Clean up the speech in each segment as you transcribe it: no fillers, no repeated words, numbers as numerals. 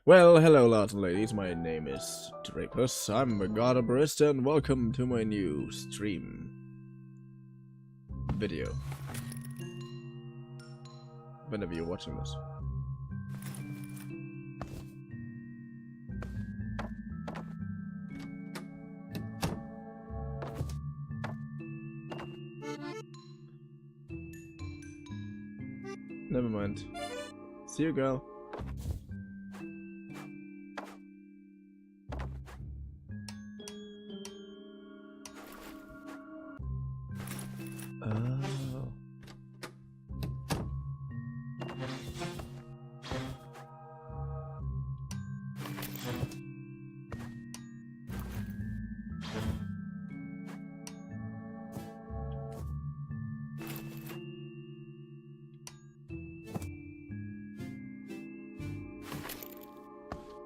Well, hello lads and ladies, my name is Drapus, I'm a Barista, and welcome to my new stream video. Whenever you're watching this. Never mind. See you, girl.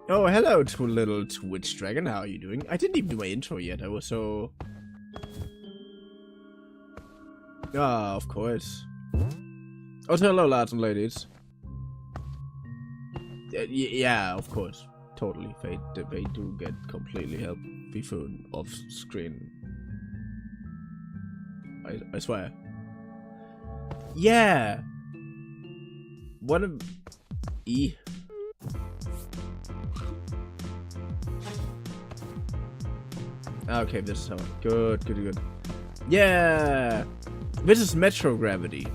Oh, hello, little Twitch Dragon. How are you doing? I didn't even do my intro yet. I was so... Ah, of course. Also, hello, lads and ladies. Yeah, of course. Totally. They do get completely healthy food off screen. I swear. Yeah! One of... Okay, this is how. Good. Yeah! This is Metrogravity.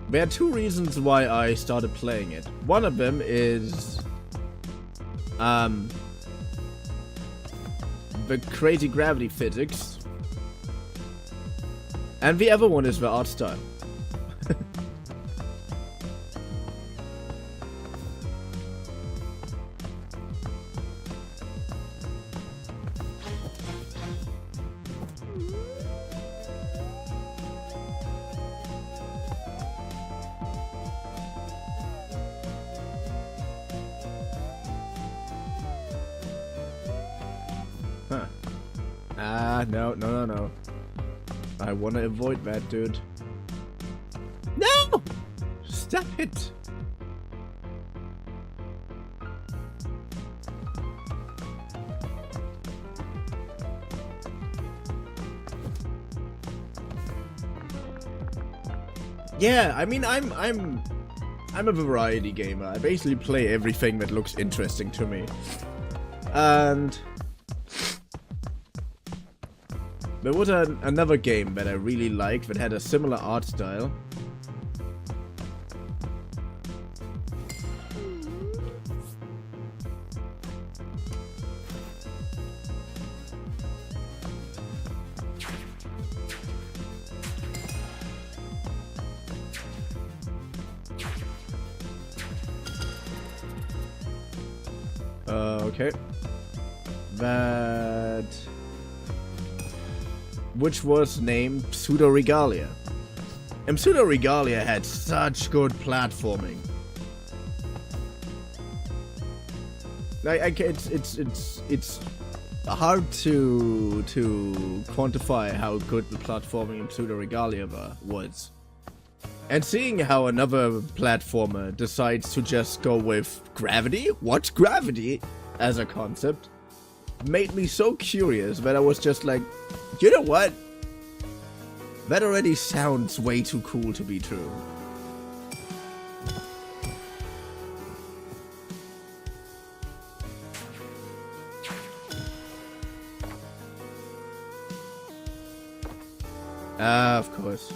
There are two reasons why I started playing it. One of them is... the crazy gravity physics. And the other one is the art style. No. I want to avoid that, dude. No! Stop it! Yeah, I mean, I'm a variety gamer. I basically play everything that looks interesting to me. And... there was another game that I really liked that had a similar art style. Okay. That... which was named Pseudo-Regalia. And Pseudo-Regalia had such good platforming. Like, it's hard to quantify how good the platforming in Pseudo-Regalia was. And seeing how another platformer decides to just go with gravity? What's gravity? As a concept. Made me so curious that I was just like, you know what? That already sounds way too cool to be true. Ah, of course.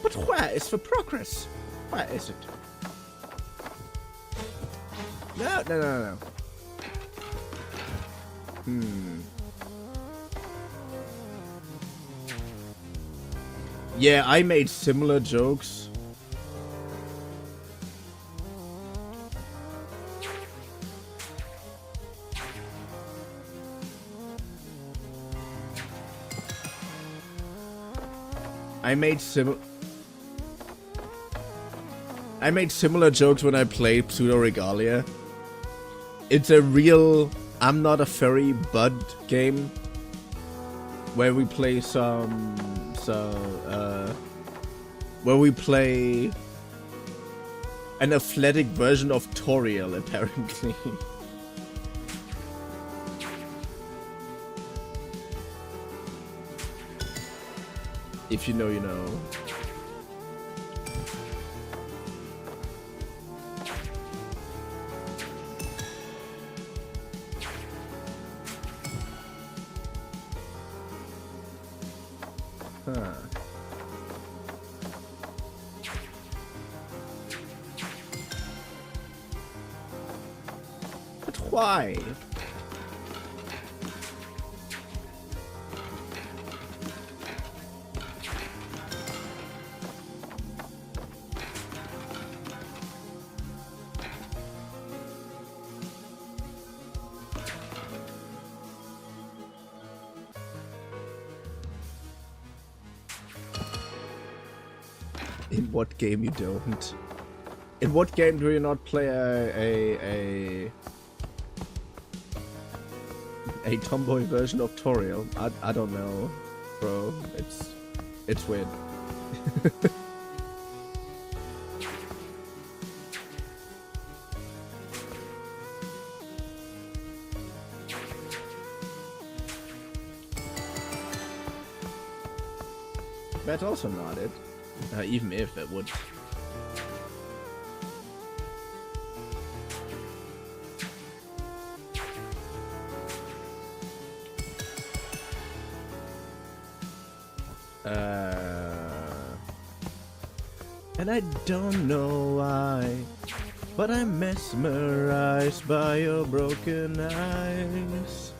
But where is the progress? Where is it? No. Yeah, I made similar jokes. I made similar jokes when I played Pseudo-Regalia. It's a real I'm not a furry bud game where we play where we play an athletic version of Toriel, apparently. If you know, you know. Huh. But why? In what game you don't? In what game do you not play a tomboy version of Toriel? I don't know, bro. It's weird. That's also not it. Even if it would. And I don't know why, but I'm mesmerized by your broken eyes,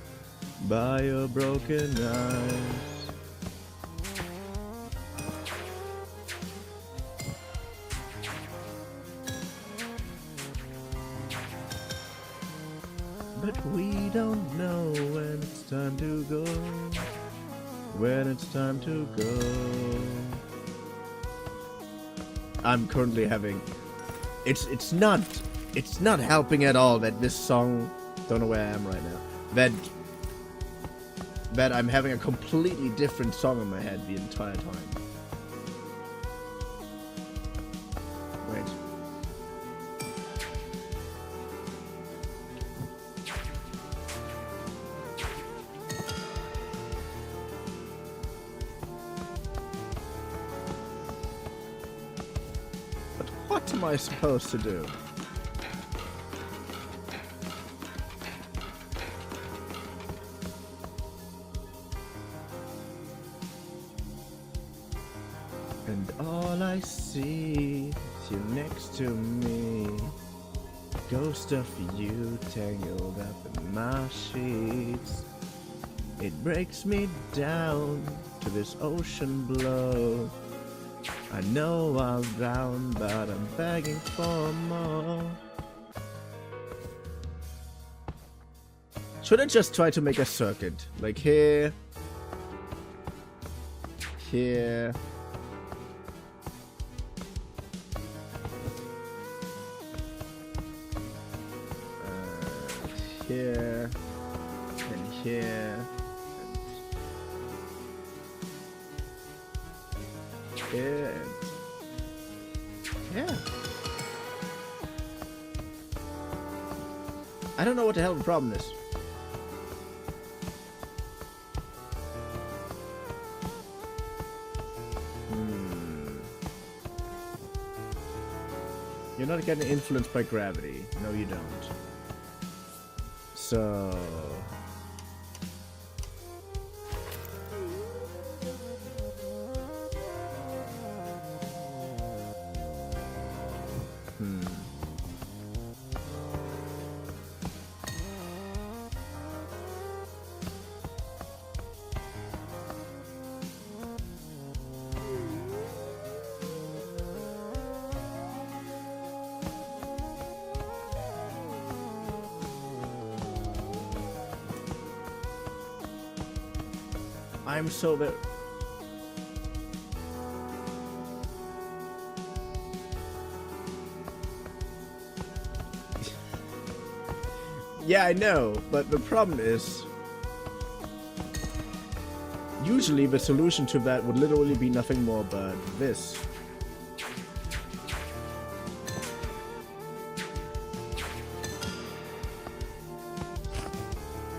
by your broken eyes. But we don't know when it's time to go, when it's time to go. I'm currently having... It's not helping at all that this song... Don't know where I am right now. That I'm having a completely different song in my head the entire time. Wait. What am I supposed to do? And all I see is you next to me. Ghost of you tangled up in my sheets. It breaks me down to this ocean below. I know I'll drown, but I'm begging for more. Should I just try to make a circuit? Like here, here, here, and here, and here, and yeah. I don't know what the hell the problem is. You're not getting influenced by gravity. No, you don't. So... I'm so very... Yeah, I know, but the problem is, usually the solution to that would literally be nothing more but this.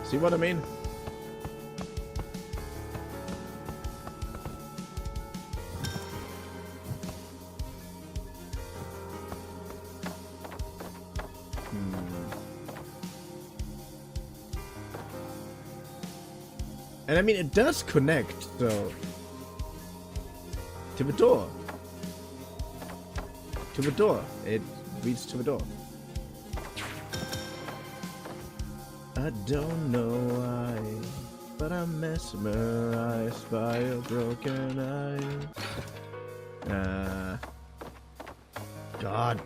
See what I mean? And I mean, it does connect, so... to the door. To the door. It leads to the door. I don't know why, but I'm mesmerized by your broken eye. God.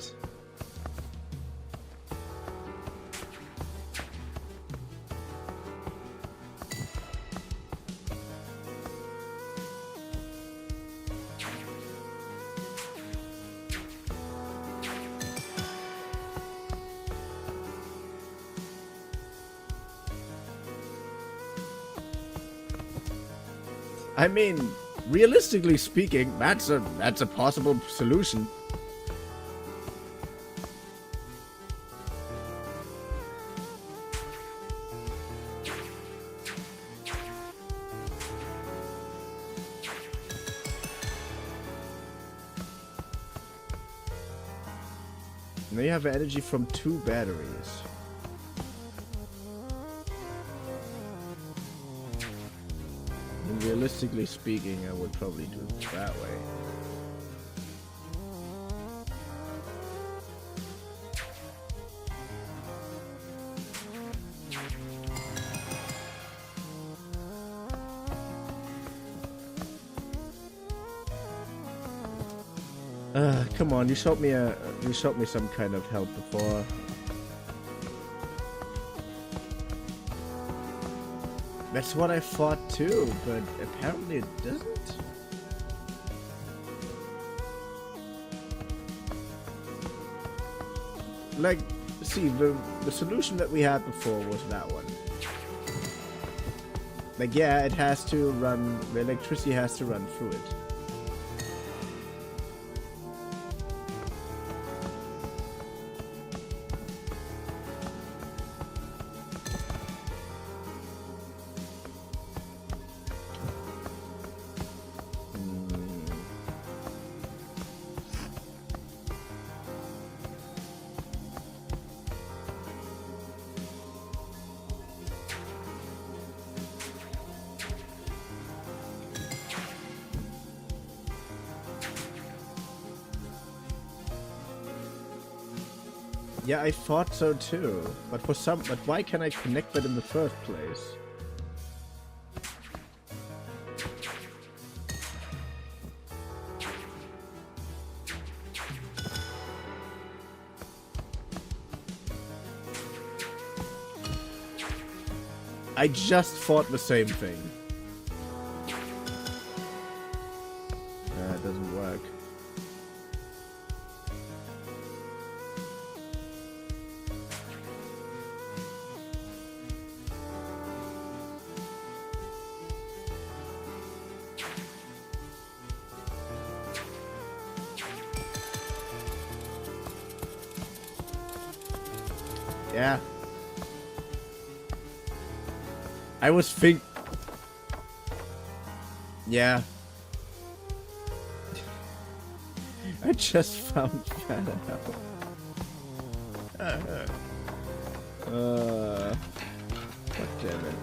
I mean, realistically speaking, that's a possible solution. Now you have energy from 2 batteries. And realistically speaking, I would probably do it that way. Come on, you showed me some kind of help before. That's what I thought too, but apparently it doesn't. Like, see, the solution that we had before was that one. Like, yeah, it has to run, the electricity has to run through it. Yeah, I thought so too. But why can't I connect that in the first place? I just thought the same thing. It doesn't work. Yeah. I was Yeah. I just found that out. God damn it.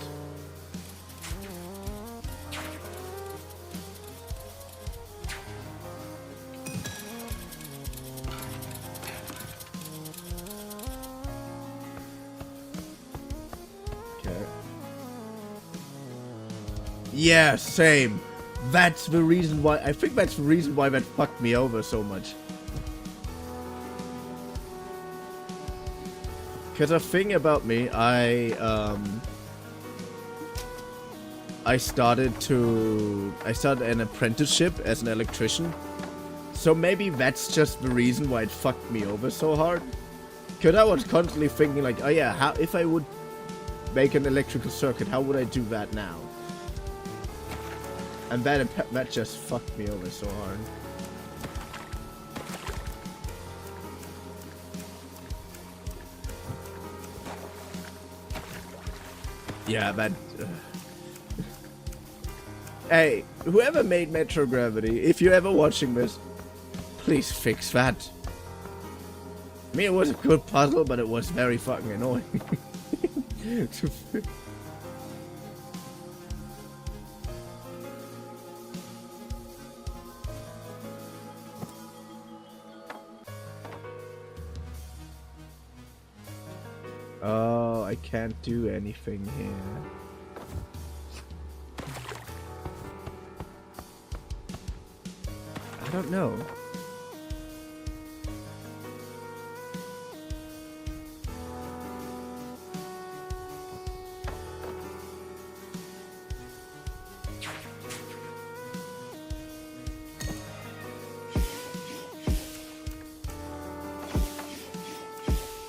Yeah, same. That's the reason why. I think that's the reason why that fucked me over so much. Because a thing about me, I started an apprenticeship as an electrician. So maybe that's just the reason why it fucked me over so hard. Because I was constantly thinking like, oh yeah, how if I would make an electrical circuit, how would I do that now? And that just fucked me over so hard. Yeah, that... Hey, whoever made metrogravity, if you're ever watching this, please fix that. I mean, it was a good puzzle, but it was very fucking annoying. Oh, I can't do anything here. I don't know.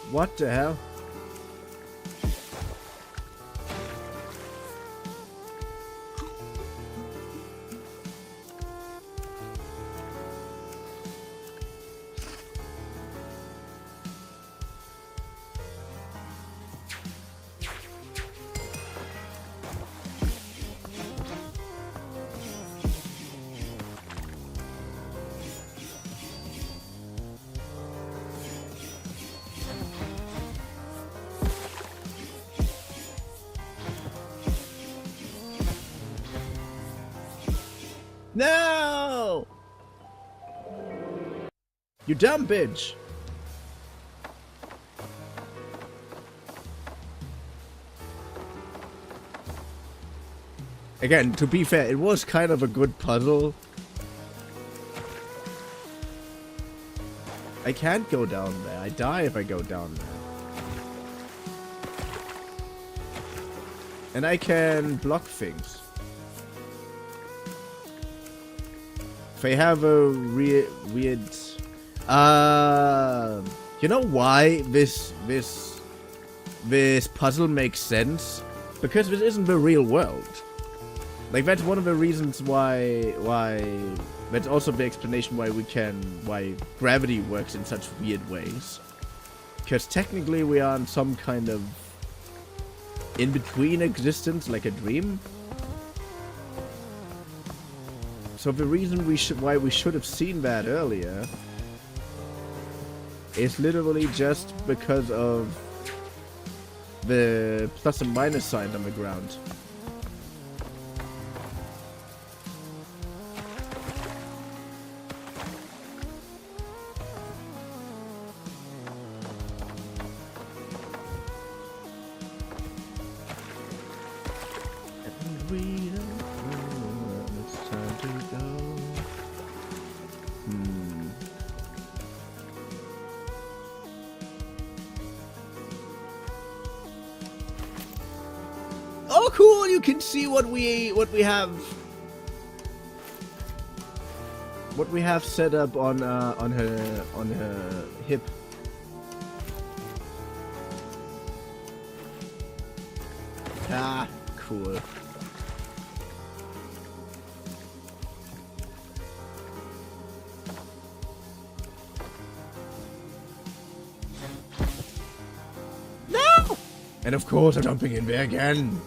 What the hell? No! You dumb bitch! Again, to be fair, it was kind of a good puzzle. I can't go down there. I die if I go down there. And I can block things. If I have a weird... you know why this puzzle makes sense? Because this isn't the real world. Like, that's one of the reasons why... That's also the explanation why gravity works in such weird ways. Because technically we are in some kind of in-between existence, like a dream. So the reason why we should have seen that earlier is literally just because of the plus and minus sign on the ground. Oh, cool! You can see what we have set up on her hip. Ah, cool. No! And of course, I'm jumping in there again.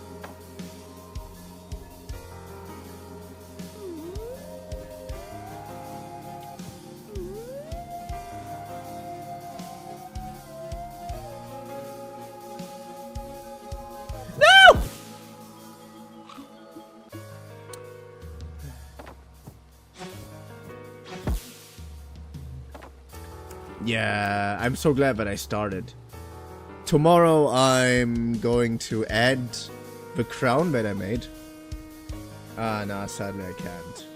Yeah, I'm so glad that I started. Tomorrow I'm going to add the crown that I made. Ah, no, sadly I can't.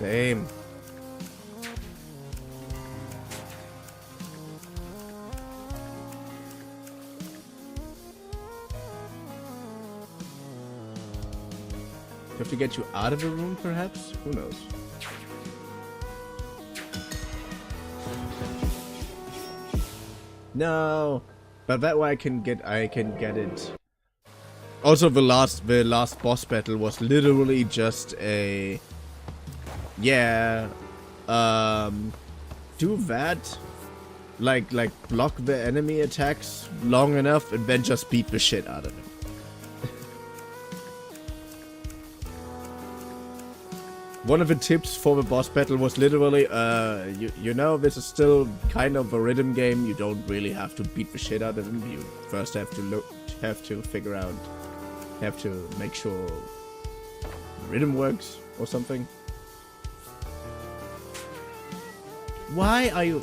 Same. Have to get you out of the room, perhaps? Who knows? No, but that way I can get it. Also, the last boss battle was literally just a do that, like block the enemy attacks long enough and then just beat the shit out of him. One of the tips for the boss battle was literally, you know, this is still kind of a rhythm game. You don't really have to beat the shit out of him. You first have to figure out, have to make sure rhythm works or something. Why are you...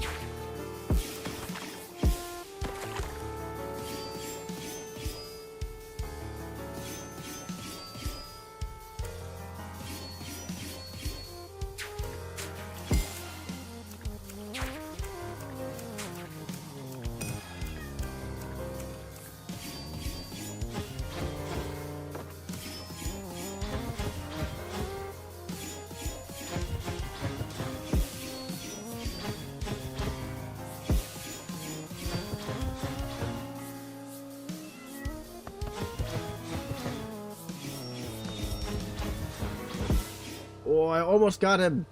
Oh, I almost got him.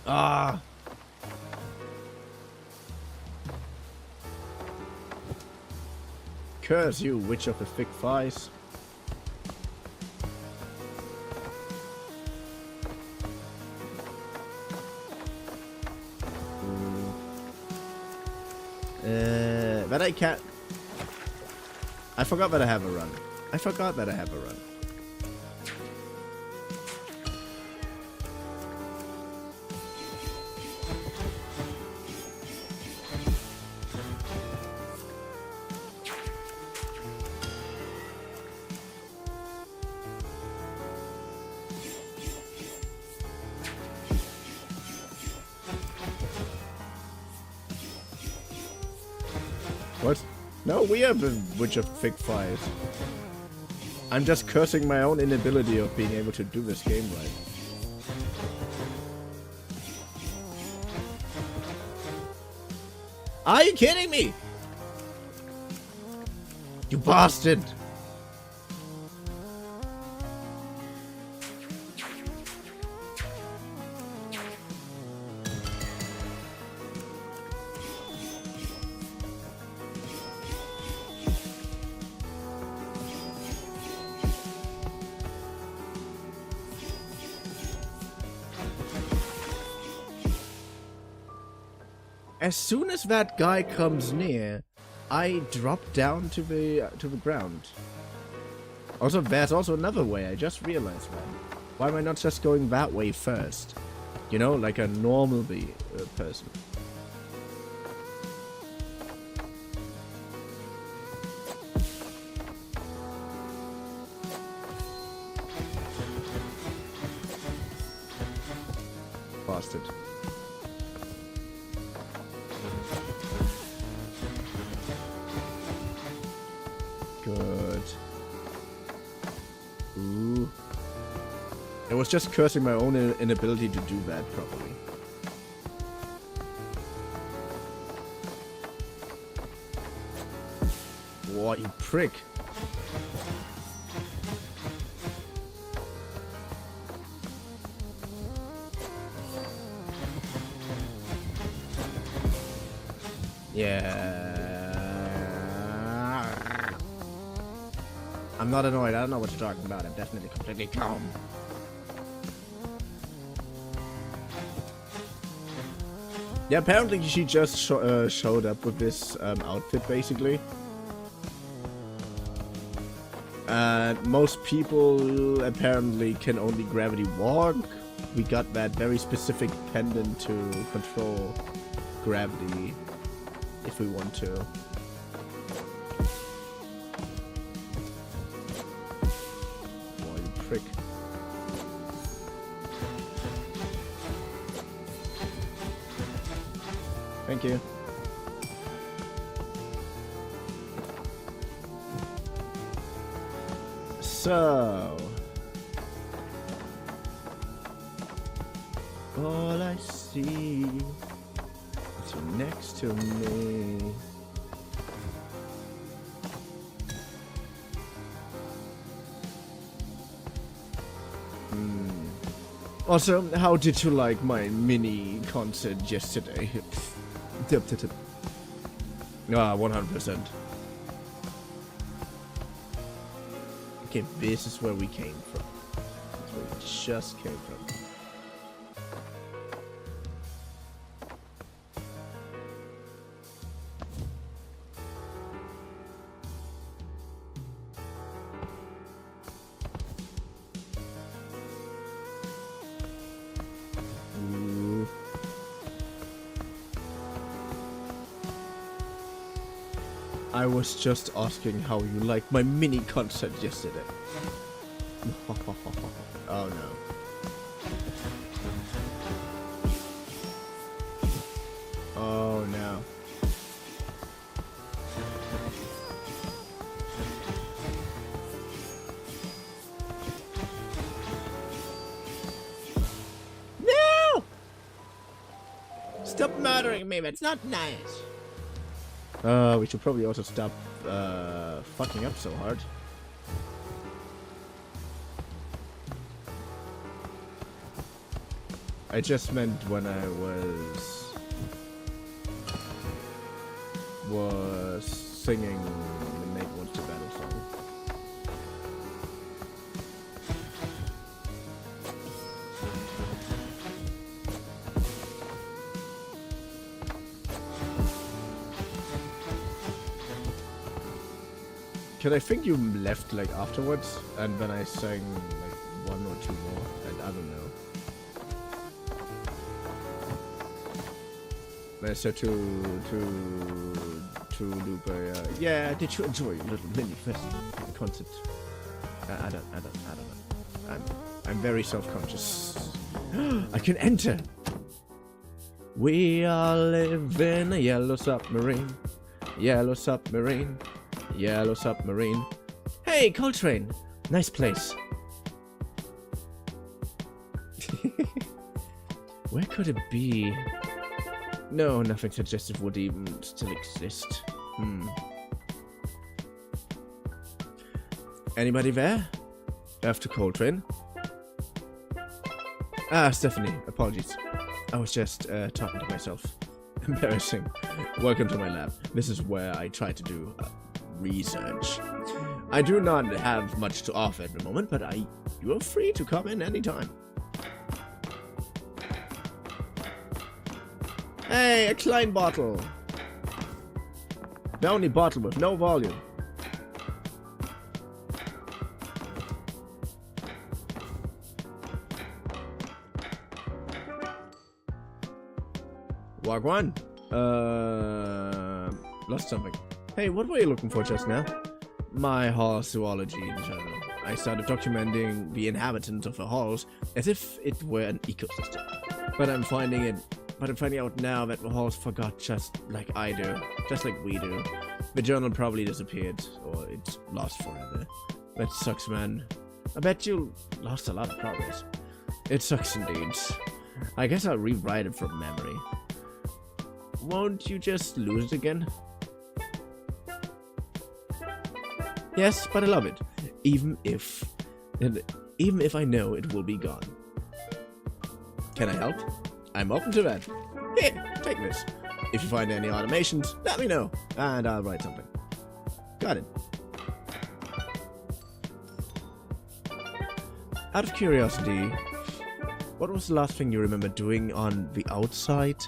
Ah. Curse you, witch of the thick thighs. But I can't. I forgot that I have a run. I forgot that I have a run. What? No, we have a witch of thick thighs. I'm just cursing my own inability of being able to do this game right. Are you kidding me? You bastard! As soon as that guy comes near, I drop down to the ground. Also, there's also another way. I just realized that. Why am I not just going that way first? You know, like a normal person. Bastard. Good. Ooh. I was just cursing my own inability to do that properly. What, you prick. Yeah. I'm not annoyed. I don't know what you're talking about. I'm definitely completely calm. Yeah, apparently she just showed up with this outfit, basically. And most people apparently can only gravity walk. We got that very specific pendant to control gravity if we want to. frick. Thank you. So, all I see is you next to me. Also, how did you like my mini concert yesterday? Tip. 100%. Okay, this is where we came from. That's where we just came from. I was just asking how you liked my mini concert yesterday. Oh no. Oh no. No! Stop murdering me, that's not nice. We should probably also stop fucking up so hard. I just meant when I was singing the Mate Wants to Battle song. Cause I think you left like afterwards, and then I sang like one or two more, and I don't know. Then I said to Lupa, yeah, did you enjoy your little mini concert? I don't know. I'm very self-conscious. I can enter. We all live in a yellow submarine. Yellow submarine. Yellow submarine. Hey, Coltrane! Nice place. Where could it be? No, nothing suggestive would even still exist. Anybody there? After Coltrane? Ah, Stephanie. Apologies. I was just talking to myself. Embarrassing. Welcome to my lab. This is where I try to do research. I do not have much to offer at the moment, but you are free to come in anytime. Hey, a Klein bottle. The only bottle with no volume. Wagwan. Lost something. Hey, what were you looking for just now? My hall zoology in general. I started documenting the inhabitants of the halls as if it were an ecosystem. But I'm finding out now that the halls forgot just like I do. Just like we do. The journal probably disappeared, or it's lost forever. That sucks, man. I bet you lost a lot of progress. It sucks indeed. I guess I'll rewrite it from memory. Won't you just lose it again? Yes, but I love it. Even if I know it will be gone. Can I help? I'm open to that. Here, take this. If you find any automations, let me know, and I'll write something. Got it. Out of curiosity, what was the last thing you remember doing on the outside?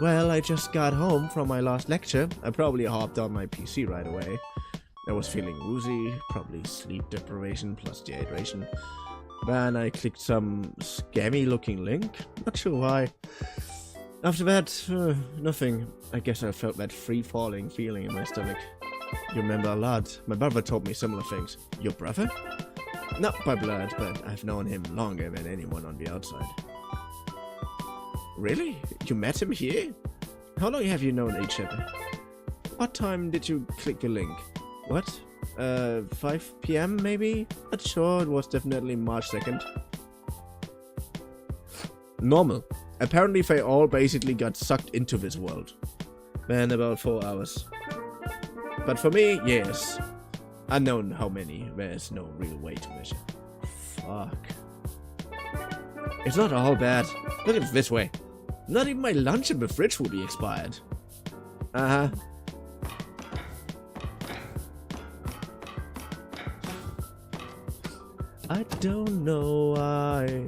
Well, I just got home from my last lecture. I probably hopped on my PC right away. I was feeling woozy, probably sleep deprivation plus dehydration. Then I clicked some scammy looking link, not sure why. After that, nothing. I guess I felt that free-falling feeling in my stomach. You remember a lot. My brother told me similar things. Your brother? Not by blood, but I've known him longer than anyone on the outside. Really? You met him here? How long have you known each other? What time did you click the link? What? 5 PM maybe? Not sure, it was definitely March 2nd. Normal. Apparently they all basically got sucked into this world. Man, about 4 hours. But for me, yes. Unknown how many, there's no real way to measure. Fuck. It's not all bad. Look at it this way. Not even my lunch in the fridge will be expired. Uh-huh. I don't know why.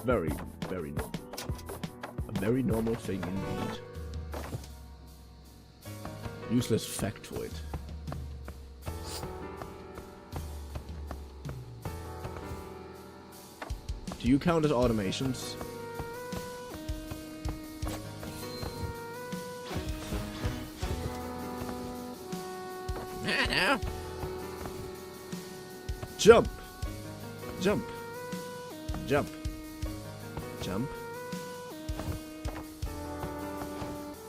Very, very normal. A very normal thing indeed. Useless factoid. Do you count as automations? No. Jump. Jump. Jump. Jump.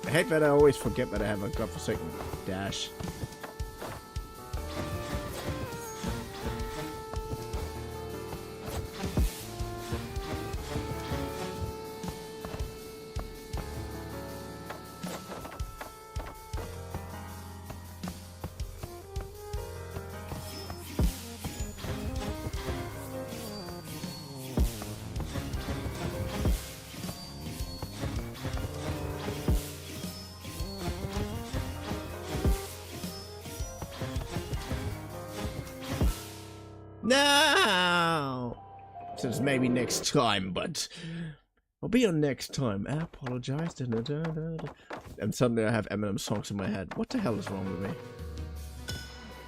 I hate that I always forget that I have a godforsaken dash. No! Since maybe next time, but I'll be on next time. I apologize. And suddenly I have Eminem songs in my head. What the hell is wrong with me?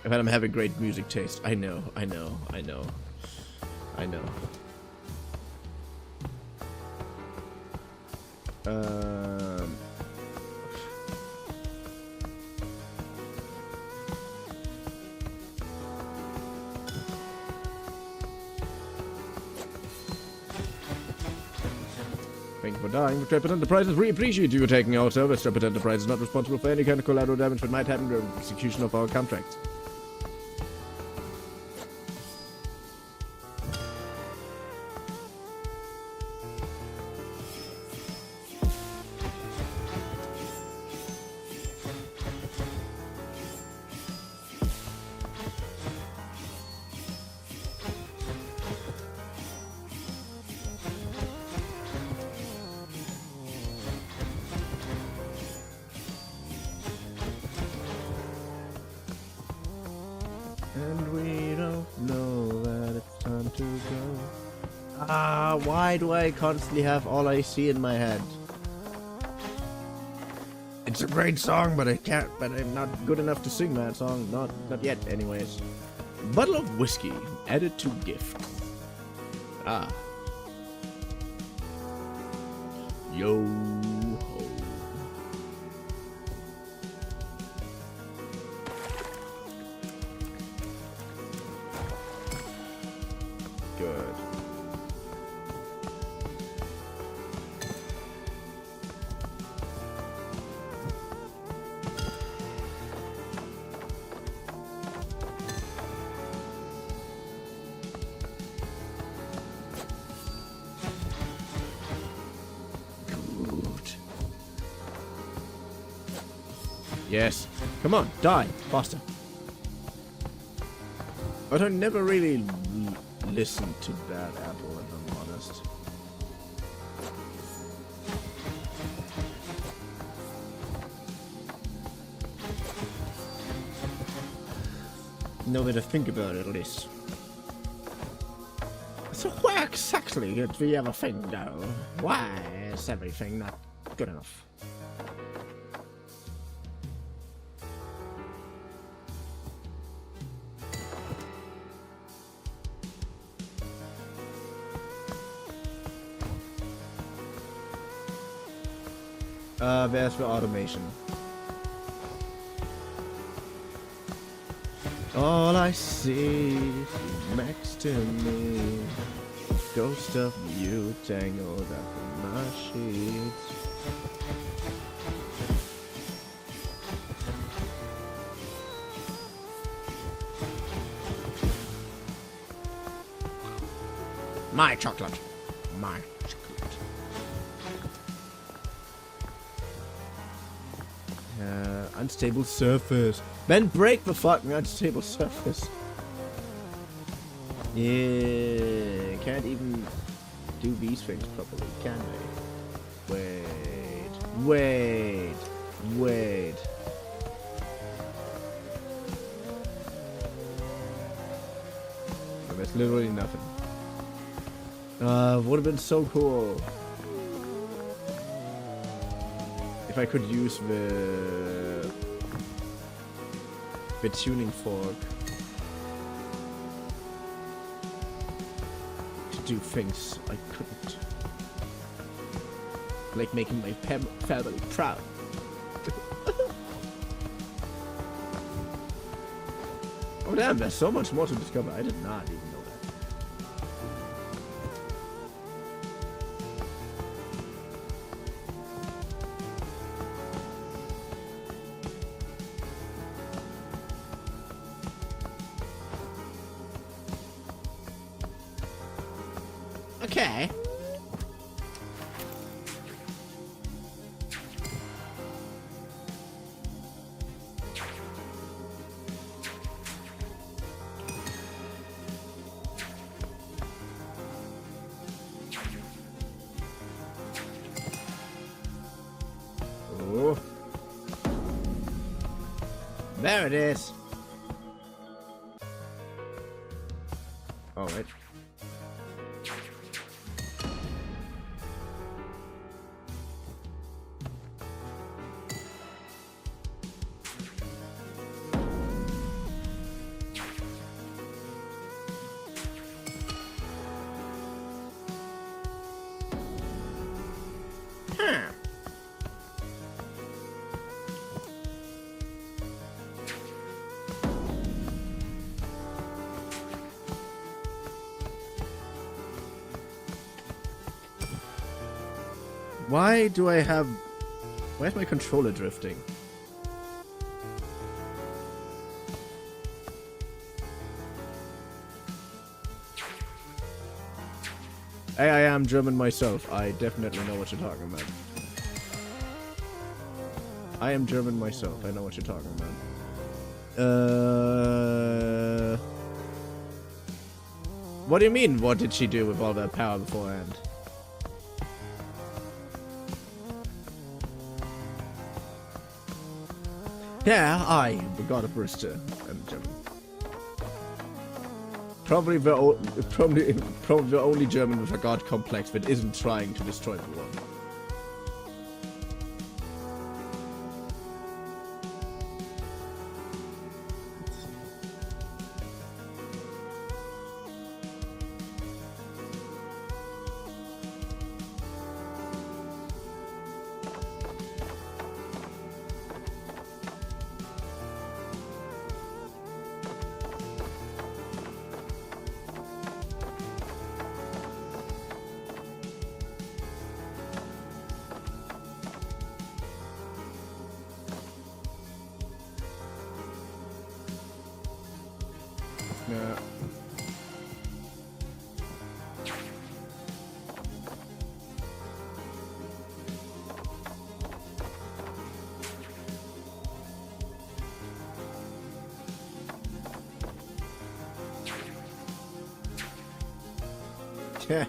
I bet I'm having great music taste. I know. Thank you for dying. Intrepid Enterprises, we appreciate you taking our service. Intrepid Enterprise is not responsible for any kind of collateral damage that might happen during the execution of our contract. And we don't know that it's time to go. Ah, why do I constantly have All I See in my head? It's a great song, but I'm not good enough to sing that song. Not yet, anyways. Bottle of whiskey added to gift. Ah. Yo ho. Good. Yes. Come on, die. Faster. But I never really listened to Bad Apple, if I'm honest. No way to think about it, at least. So where exactly did we ever think, though? Why is everything not good enough? There's the automation. All I see is you next to me. Ghost of you tangled up in my sheets. My chocolate. My chocolate. Unstable surface. Then break the fucking unstable surface. Yeah, can't even do these things properly, can they? Wait. There's literally nothing. Would have been so cool if I could use the tuning fork to do things I couldn't, like making my family proud. Oh damn, there's so much more to discover. I did not even know that. Okay. Oh. There it is. Oh, wait. Why do I have... Why is my controller drifting? Hey, I am German myself. I definitely know what you're talking about. I am German myself. I know what you're talking about. What do you mean, what did she do with all that power beforehand? Yeah, I am the god of Barista. I'm German. Probably the only German with a god complex that isn't trying to destroy the world. Yeah. Yeah.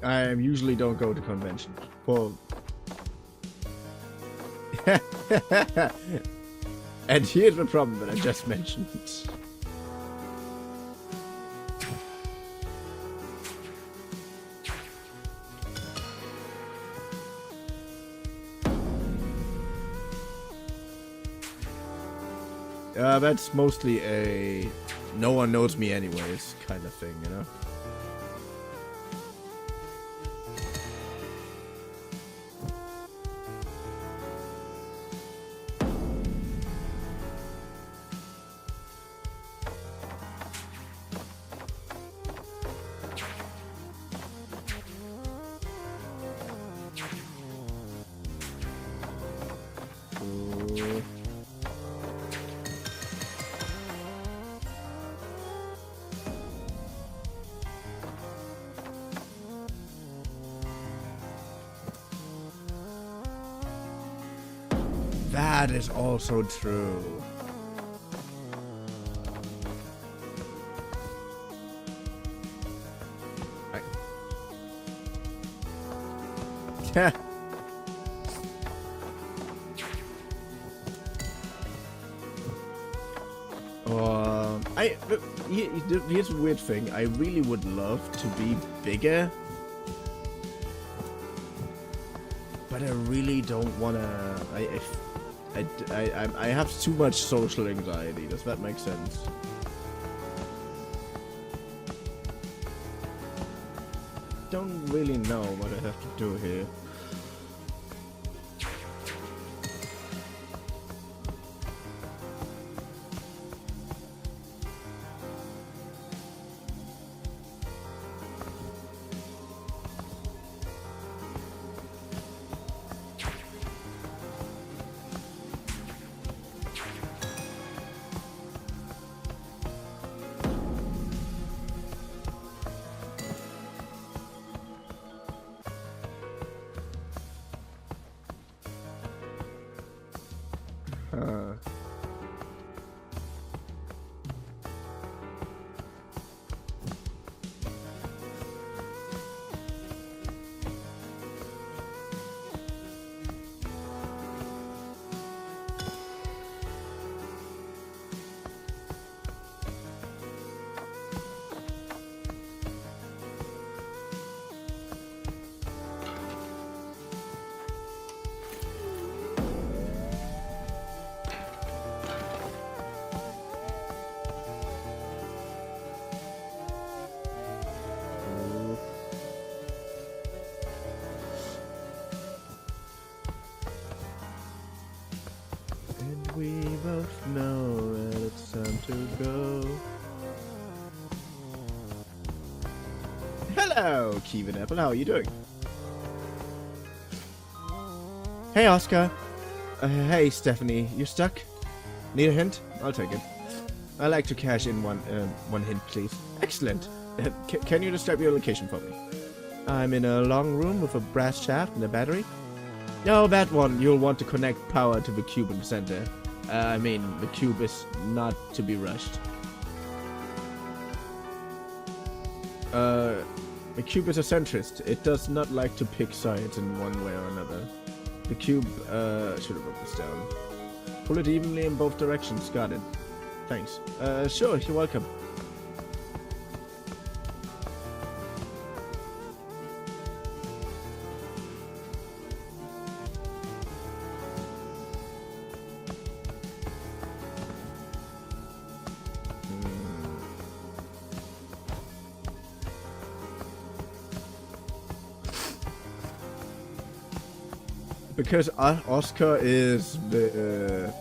I usually don't go to conventions. Well, and here's the problem that I just mentioned. That's mostly a no one knows me anyways kind of thing, you know? That is also true. Here's a weird thing. I really would love to be bigger, but I really don't wanna. I have too much social anxiety. Does that make sense? Don't really know what I have to do here. We both know that it's time to go. Hello, Kevin Apple. How are you doing? Hey, Oscar. Hey, Stephanie. You stuck? Need a hint? I'll take it. I like to cash in one hint, please. Excellent. Can you describe your location for me? I'm in a long room with a brass shaft and a battery. No, that one. You'll want to connect power to the cube in the center. I mean, the cube is not to be rushed. The cube is a centrist. It does not like to pick sides in one way or another. The cube, should have wrote this down. Pull it evenly in both directions. Got it. Thanks. Sure, you're welcome. Because Oscar is the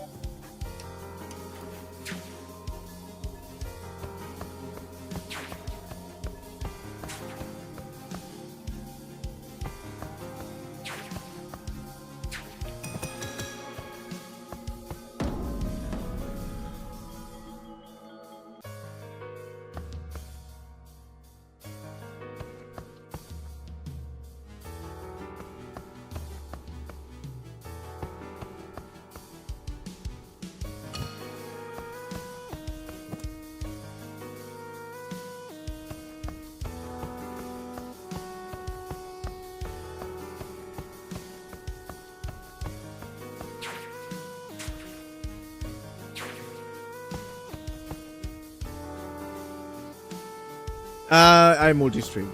I multi-stream.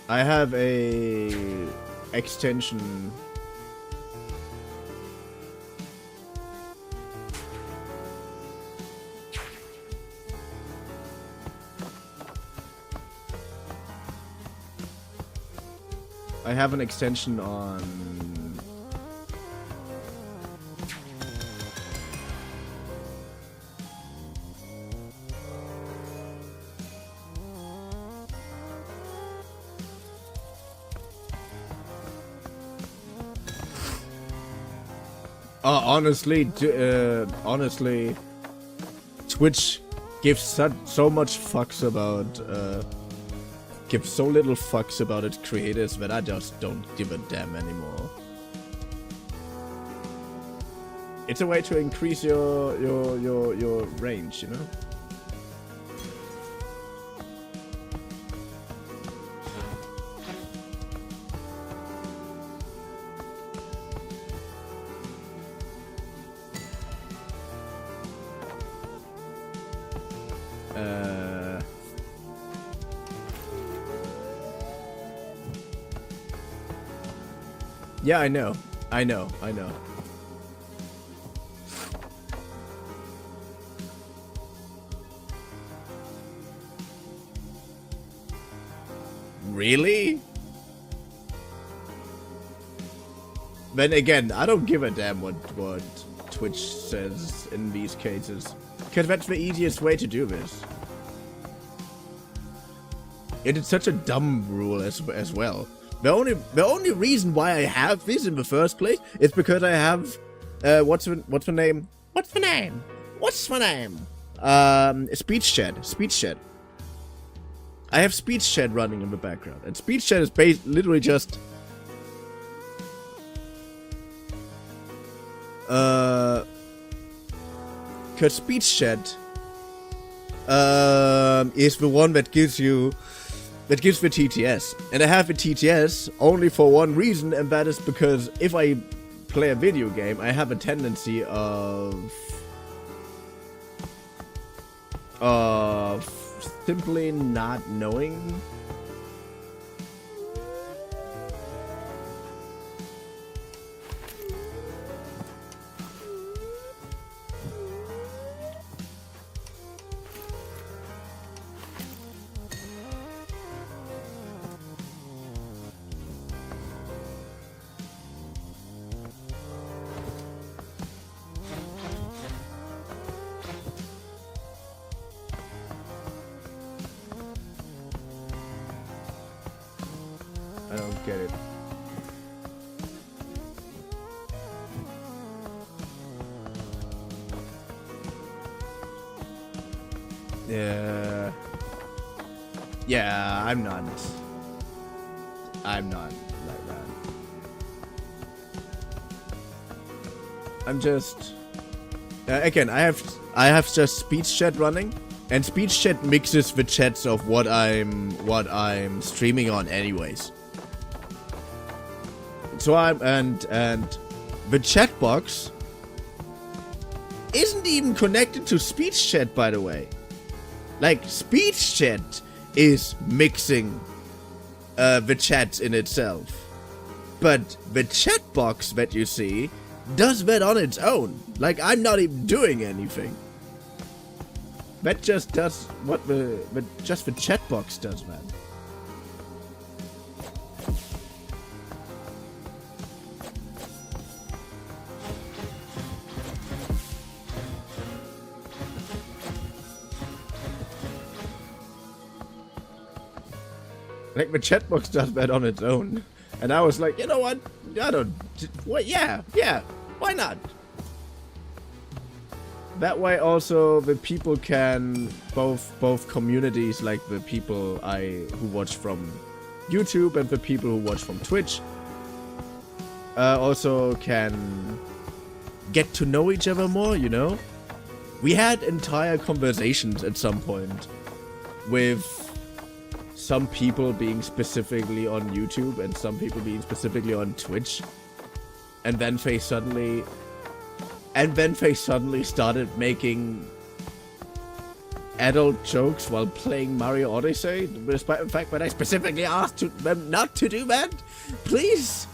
I have a extension. I have an extension on. Honestly, Twitch gives so much fucks about, gives so little fucks about its creators that I just don't give a damn anymore. It's a way to increase your range, you know? Yeah, I know. Really? Then again, I don't give a damn what Twitch says in these cases. Because that's the easiest way to do this. It is such a dumb rule as well. The only reason why I have this in the first place is because I have what's the name? Speech chat. I have speech chat running in the background, and speech chat is literally just cause speech chat is the one that gives the TTS, and I have the TTS only for one reason, and that is because if I play a video game, I have a tendency of simply not knowing. I don't get it. Yeah, I'm not like that. I'm just again, I have just speech chat running, and speech chat mixes the chats of what I'm streaming on anyways. So and the chat box isn't even connected to speech chat, by the way. Like, speech chat is mixing the chat in itself, but the chat box that you see does that on its own. Like, I'm not even doing anything. That just does what the chat box does, man. Like, the chat box does that on its own. And I was like, you know what? Yeah, why not? That way also the people can, both communities, like the people who watch from YouTube and the people who watch from Twitch, also can get to know each other more, you know? We had entire conversations at some point with some people being specifically on YouTube and some people being specifically on Twitch, and then they suddenly started making adult jokes while playing Mario Odyssey, despite the fact that I specifically asked them not to do that. Please.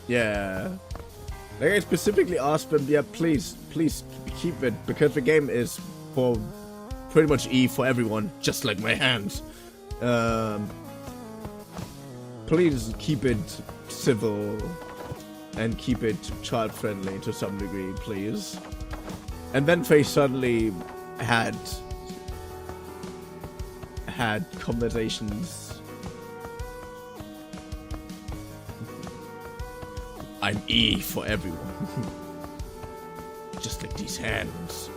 Yeah. Like I specifically asked them, yeah, please keep it, because the game is for pretty much E for everyone, just like my hands. Please keep it civil and keep it child friendly to some degree, please. And then they suddenly had conversations. I'm E for everyone. Just like these hands.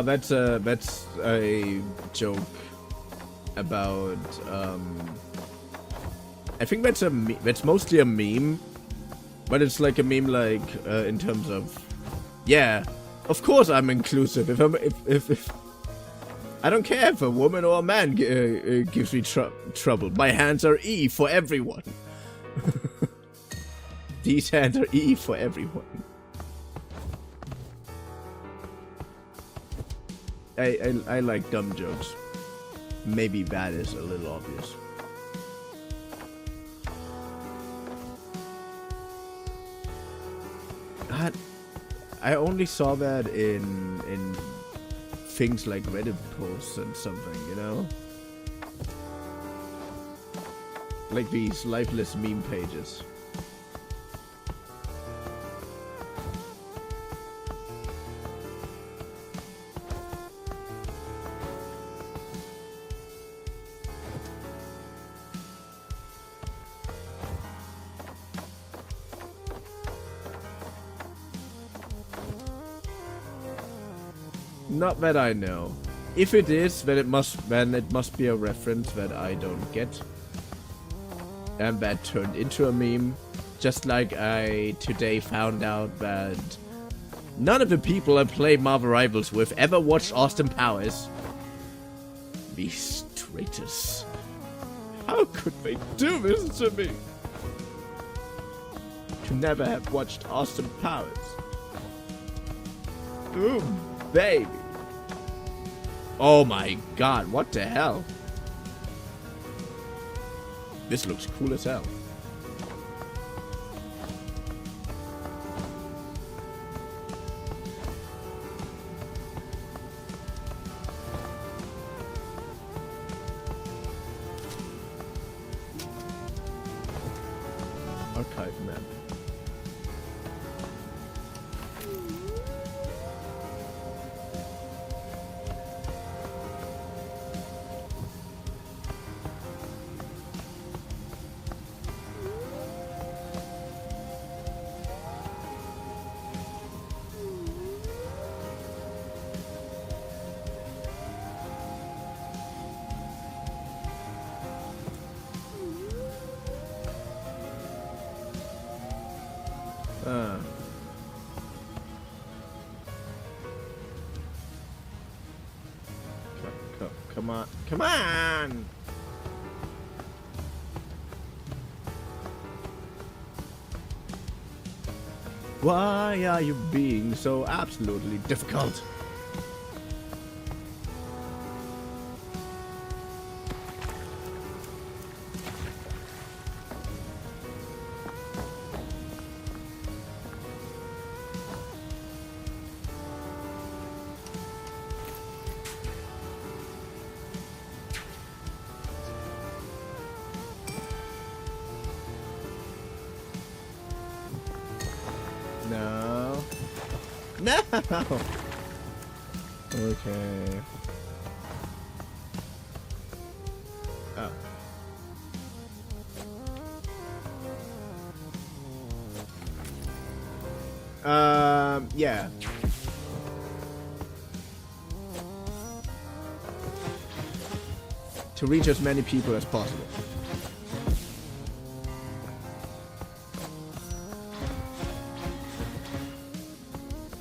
That's a joke about I think that's mostly a meme, but it's like a meme like in terms of, yeah, of course I'm inclusive. If I don't care if a woman or a man gives me trouble. My hands are E for everyone. These hands are E for everyone. I like dumb jokes. Maybe that is a little obvious. God, I only saw that in things like Reddit posts and something, you know? Like these lifeless meme pages. Not that I know. If it is, then it must be a reference that I don't get. And that turned into a meme. Just like I today found out that none of the people I play Marvel Rivals with ever watched Austin Powers. These traitors. How could they do this to me? To never have watched Austin Powers. Ooh, baby. Oh my god, what the hell? This looks cool as hell. Archive map. Come on. Come on! Why are you being so absolutely difficult? No. No! Okay. Oh. Yeah. To reach as many people as possible.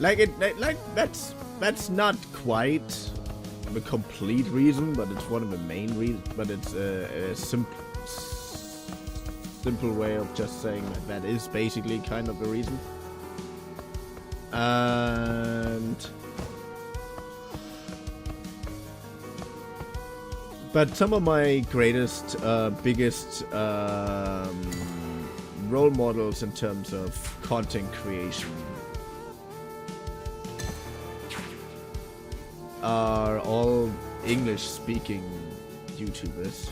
Like that's That's not quite the complete reason, but it's one of the main reasons. But it's a simple way of just saying that is basically kind of the reason. But some of my greatest, biggest role models in terms of content creation are all English-speaking YouTubers.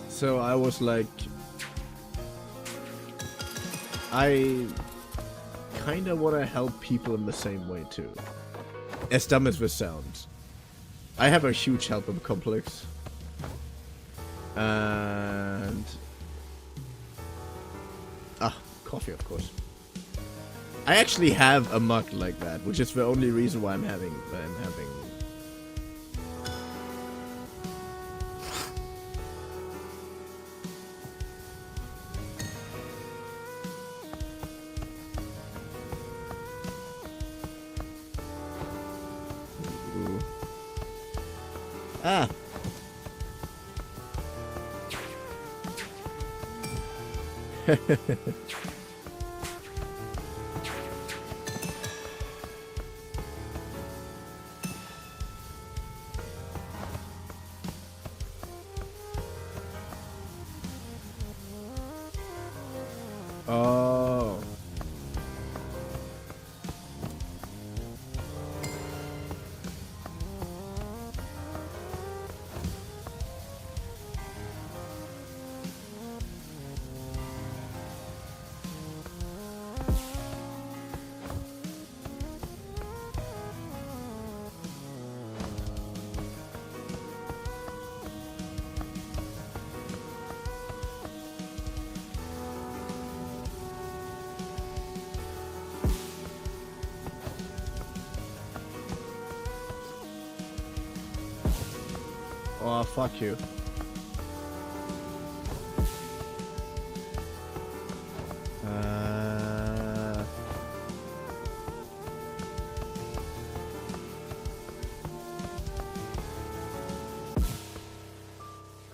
So I was like, I kind of want to help people in the same way too. As dumb as this sounds. I have a huge helper complex. And... coffee, of course. I actually have a mug like that, which is the only reason why I'm having... Ah! Oh. Oh, fuck you.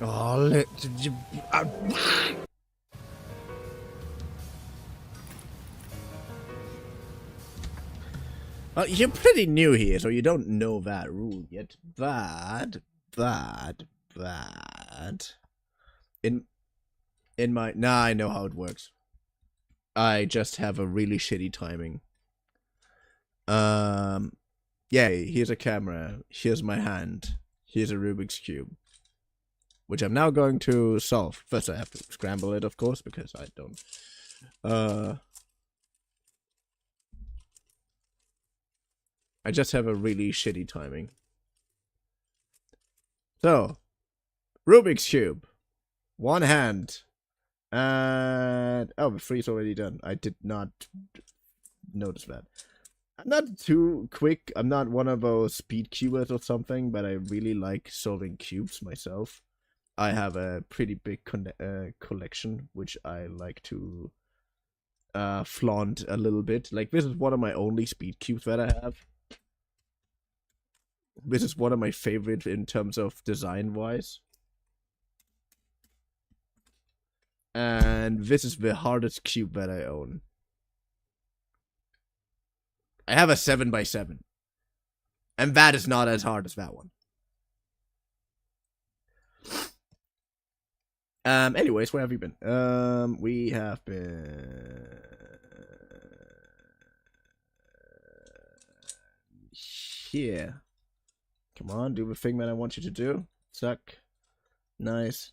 Oh, let you. Well, you're pretty new here, so you don't know that rule yet. Bad. In my... Nah, I know how it works. I just have a really shitty timing. Yeah, here's a camera. Here's my hand. Here's a Rubik's Cube. Which I'm now going to solve. First I have to scramble it, of course, because I don't... I just have a really shitty timing. So, Rubik's Cube. One hand. And... oh, the three's already done. I did not notice that. I'm not too quick. I'm not one of those speed cubers or something, but I really like solving cubes myself. I have a pretty big collection, which I like to flaunt a little bit. Like, this is one of my only speed cubes that I have. This is one of my favorite in terms of design-wise. And this is the hardest cube that I own. I have a 7x7. And that is not as hard as that one. Anyways, where have you been? We have been... here. Come on, do the thing that I want you to do. Suck. Nice.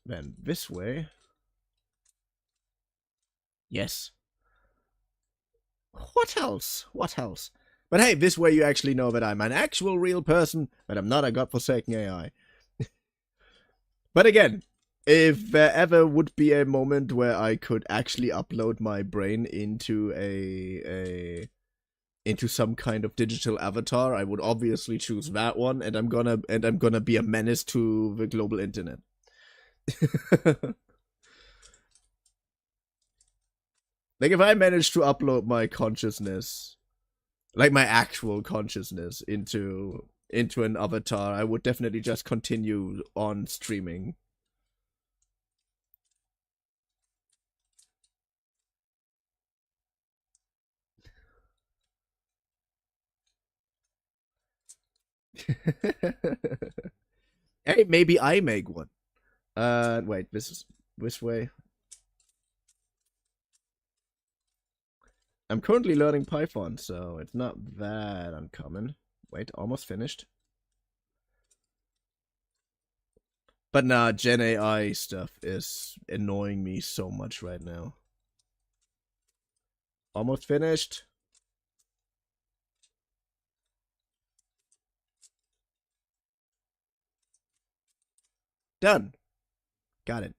Then this way. Yes. What else? But hey, this way you actually know that I'm an actual real person, that I'm not a godforsaken AI. But again, if there ever would be a moment where I could actually upload my brain into into some kind of digital avatar, I would obviously choose that one, and I'm gonna be a menace to the global internet. Like, if I managed to upload my consciousness, like my actual consciousness, into an avatar, I would definitely just continue on streaming. Hey, maybe I make one. Wait, this way. I'm currently learning Python, so it's not that uncommon. Wait, almost finished. But nah, Gen AI stuff is annoying me so much right now. Almost finished. Done. Got it.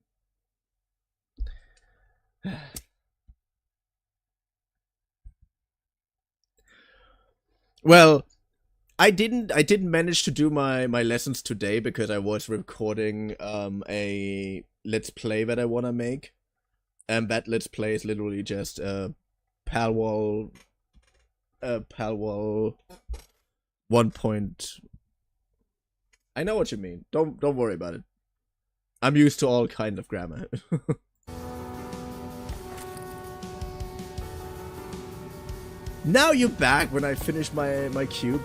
Well, I didn't manage to do my lessons today because I was recording a let's play that I want to make. And that let's play is literally just Palwall 1 point. I know what you mean. Don't worry about it. I'm used to all kind of grammar. Now you're back when I finish my cube.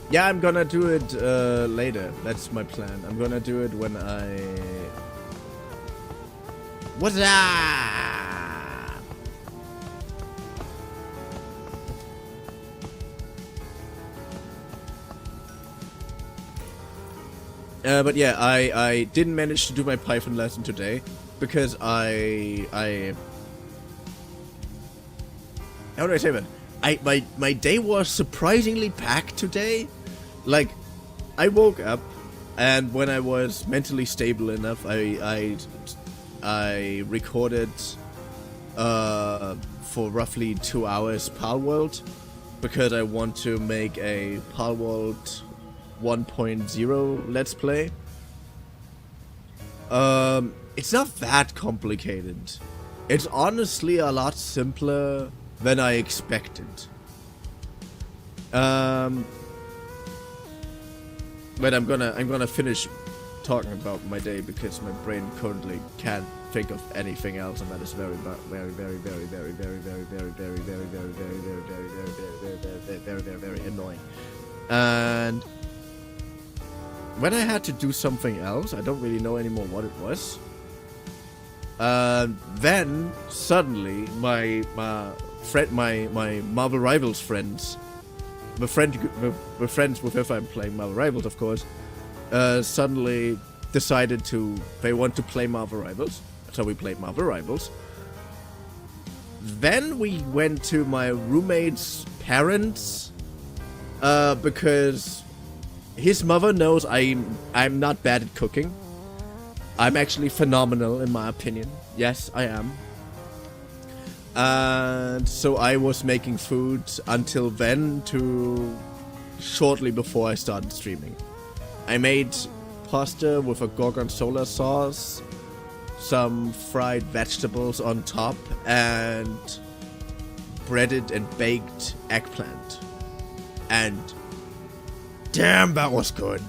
Yeah, I'm gonna do it later. That's my plan. I'm gonna do it when I... What's that? But yeah, I didn't manage to do my Python lesson today because I how do I say that? My day was surprisingly packed today. Like, I woke up, and when I was mentally stable enough, I recorded for roughly 2 hours Palworld because I want to make a Palworld 1.0 Let's Play. It's not that complicated. It's honestly a lot simpler than I expected. But I'm gonna finish talking about my day because my brain currently can't think of anything else, and that is very annoying. And when I had to do something else, I don't really know anymore what it was. Then suddenly my Marvel Rivals friends, the friends with whom I'm playing Marvel Rivals, of course, suddenly decided they want to play Marvel Rivals, so we played Marvel Rivals. Then we went to my roommate's parents, because his mother knows I'm not bad at cooking. I'm actually phenomenal in my opinion. Yes, I am. And so I was making food until then, to shortly before I started streaming. I made pasta with a gorgonzola sauce, some fried vegetables on top, and breaded and baked eggplant. And damn, that was good.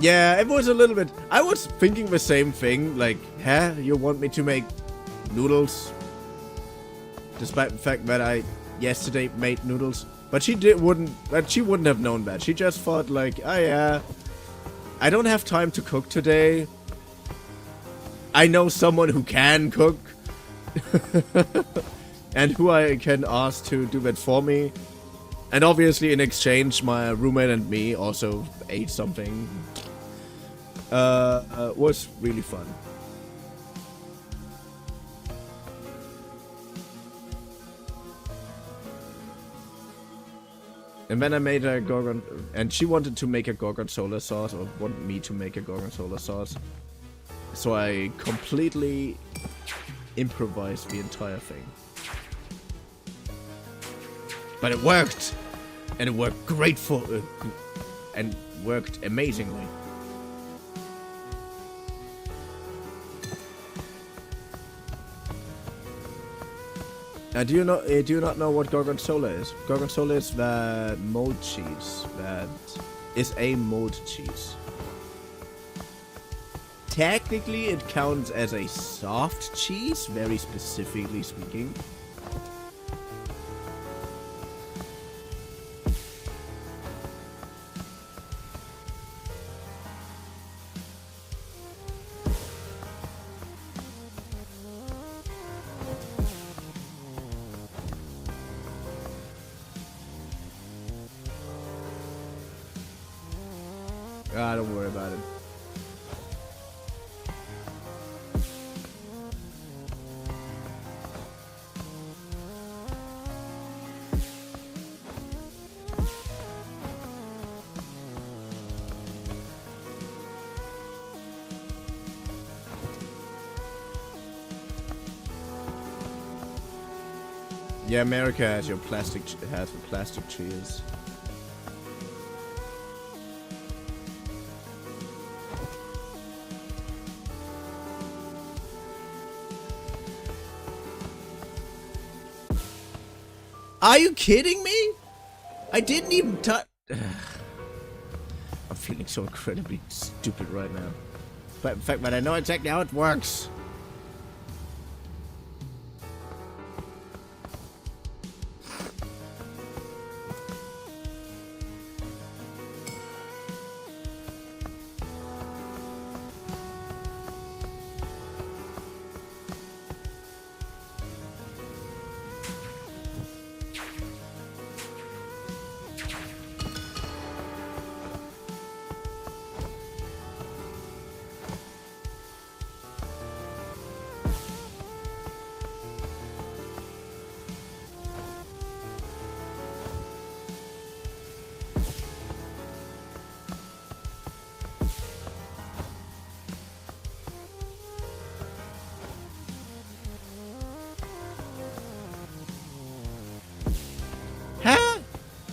Yeah, it was a little bit... I was thinking the same thing, like, huh? You want me to make noodles? Despite the fact that I yesterday made noodles. But she wouldn't have known that. She just thought, like, oh yeah, I don't have time to cook today. I know someone who can cook. and who I can ask to do that for me. And obviously, in exchange, my roommate and me also ate something. Was really fun. And then I made a and she wanted to make a gorgonzola sauce, or wanted me to make a gorgonzola sauce. So I completely improvised the entire thing. But it worked! And it worked great and worked amazingly. Do you not know what gorgonzola is? Gorgonzola is the mold cheese that is a mold cheese. Technically, it counts as a soft cheese, very specifically speaking. Ah, don't worry about it. Yeah, America has the plastic cheese. Are you kidding me? I didn't even touch. I'm feeling so incredibly stupid right now. But in fact, I know exactly how it works.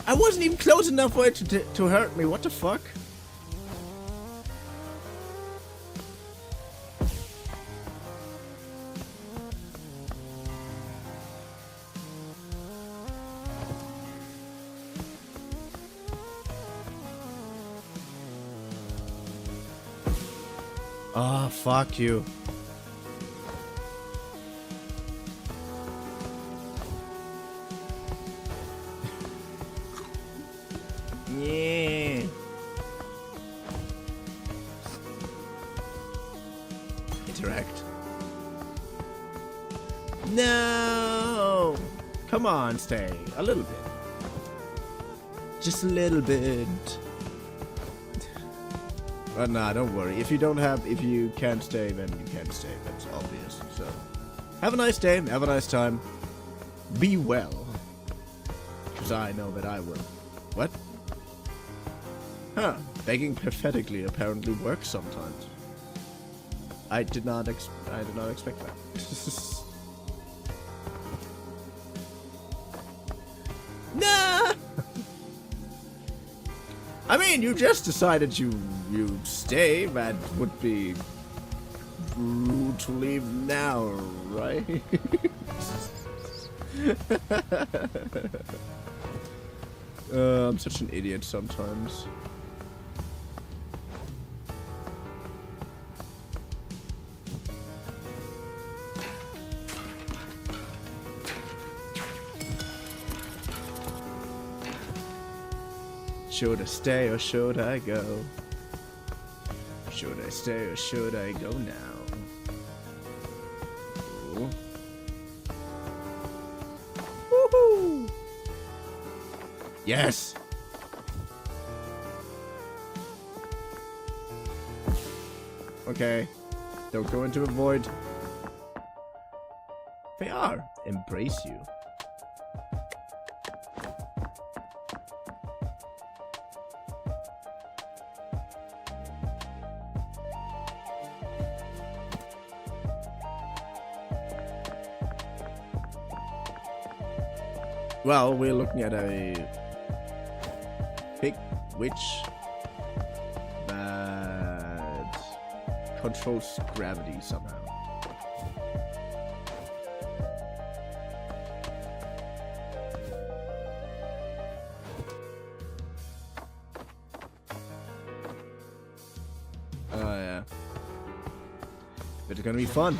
I wasn't even close enough for it to hurt me. What the fuck? Oh, fuck you. Yeah. Interact. No. Come on, stay. A little bit. Just a little bit. But nah, don't worry. If you can't stay, then you can't stay. That's obvious. So, have a nice day. Have a nice time. Be well. Because I know that I will. What? Huh. Begging pathetically apparently works sometimes. I did not expect that. Nah! I mean, you just decided you'd stay. That would be rude to leave now, right? I'm such an idiot sometimes. Should I stay or should I go? Should I stay or should I go now? Ooh. Yes! Okay. Don't go into a void. They are. Embrace you. Well, we're looking at a big witch that controls gravity somehow. Oh yeah. But it's gonna be fun.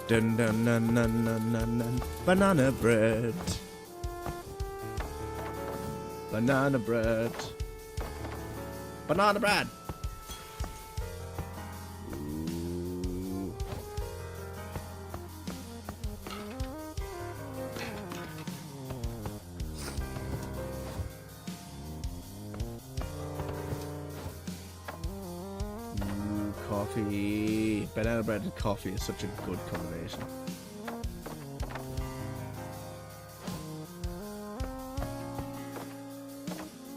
Dun dun dun dun dun dun dun. Banana bread. Banana bread. Banana bread. Ooh. Ooh, coffee. Banana bread and coffee is such a good combination.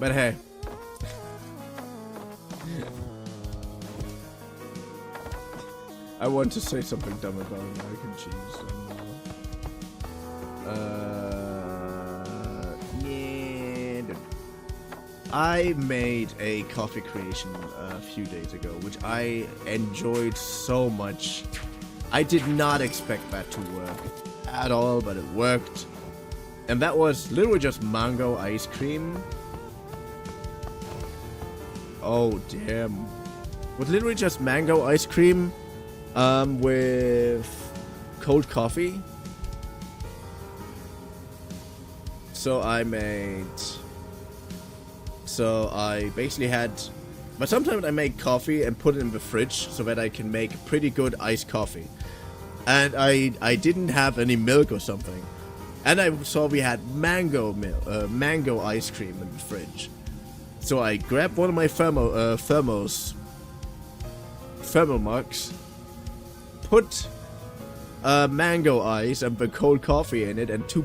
But hey. I want to say something dumb about American cheese. Yeah. I made a coffee creation a few days ago, which I enjoyed so much. I did not expect that to work at all, but it worked. And that was literally just mango ice cream. Oh, damn. With literally just mango ice cream with cold coffee. So I basically had... But sometimes I make coffee and put it in the fridge so that I can make pretty good iced coffee. And I didn't have any milk or something. And I saw we had mango ice cream in the fridge. So I grabbed one of my thermal mugs, put mango ice and the cold coffee in it, and two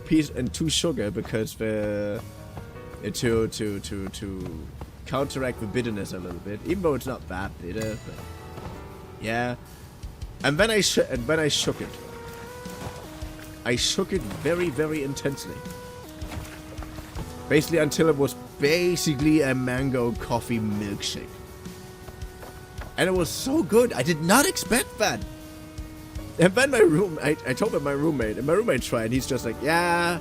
sugar because to counteract the bitterness a little bit, even though it's not that bitter, but yeah. And then I shook it. I shook it very, very intensely. Basically until it was basically a mango coffee milkshake. And it was so good. I did not expect that. And then I told my roommate, and my roommate tried, and he's just like, yeah,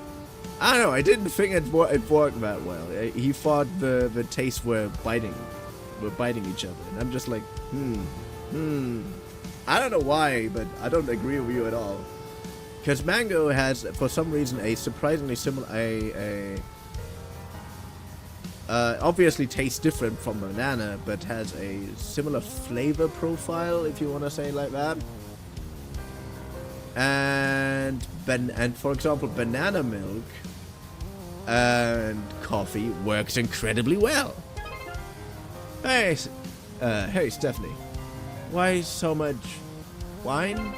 I don't know, I didn't think it worked that well. He thought the tastes were biting each other. And I'm just like, I don't know why, but I don't agree with you at all. Because mango has, for some reason, a surprisingly similar, obviously tastes different from banana, but has a similar flavor profile, if you want to say it like that. And for example, banana milk and coffee works incredibly well. Hey, Stephanie, why so much wine?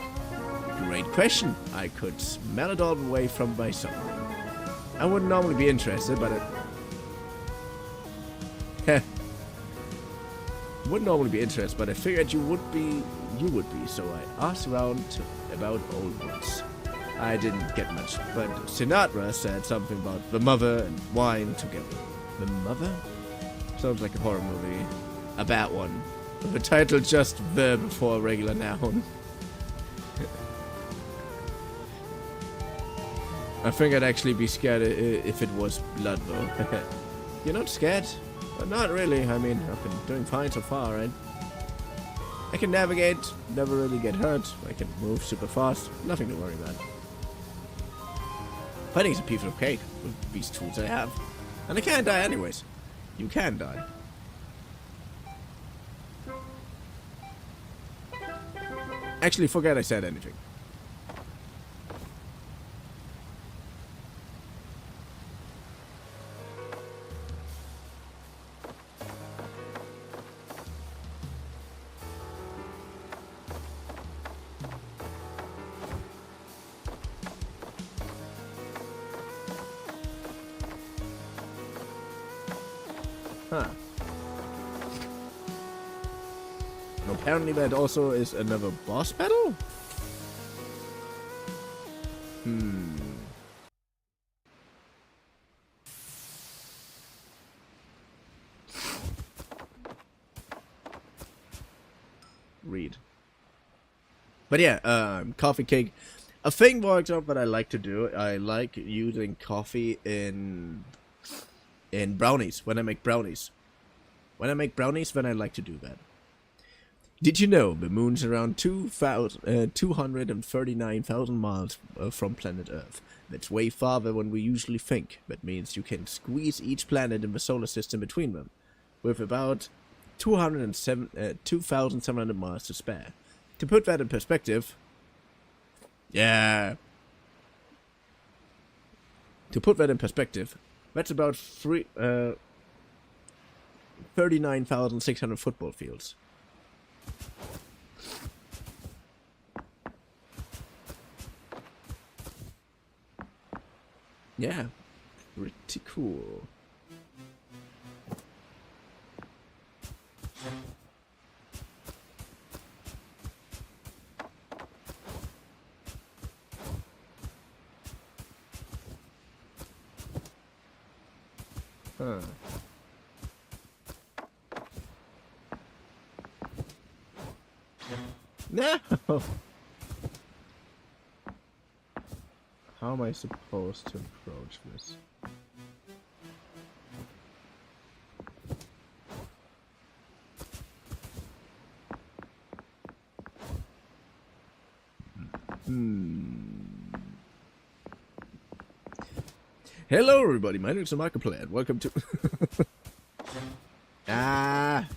Great question. I could smell it all the way from my son. I wouldn't normally be interested, but I figured you would be, so I asked around about old ones. I didn't get much, but Sinatra said something about the mother and wine together. The mother? Sounds like a horror movie. About one. The title just the before a regular noun. I think I'd actually be scared if it was blood, though. You're not scared? Not really. I mean, I've been doing fine so far, right? I can navigate, never really get hurt. I can move super fast. Nothing to worry about. Fighting is a piece of cake with these tools I have. And I can't die anyways. You can die. Actually, forget I said anything. Huh. And apparently that also is another boss battle? Read. But yeah, coffee cake. A thing, for example, that I like to do, I like using coffee in brownies, when I make brownies. When I make brownies, then I like to do that. Did you know the moon's around 239,000 miles from planet Earth? That's way farther than we usually think. That means you can squeeze each planet in the solar system between them, with about 2,700 miles to spare. To put that in perspective... Yeah... To put that in perspective, that's about 39,600 football fields. Yeah, pretty cool. Huh. No! How am I supposed to approach this? Hello everybody, my name is Markiplier and welcome to... Ah!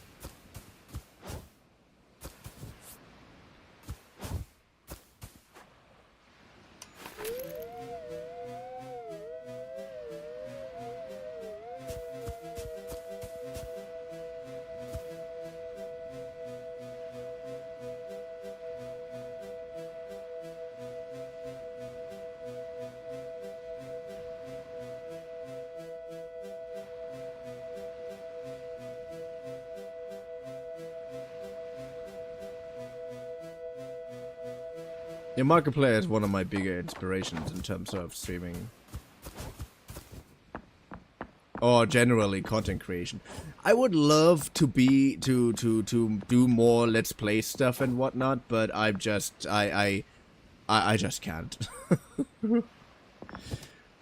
Yeah, Markiplier is one of my bigger inspirations in terms of streaming. Or generally content creation. I would love to do more Let's Play stuff and whatnot, but I just can't.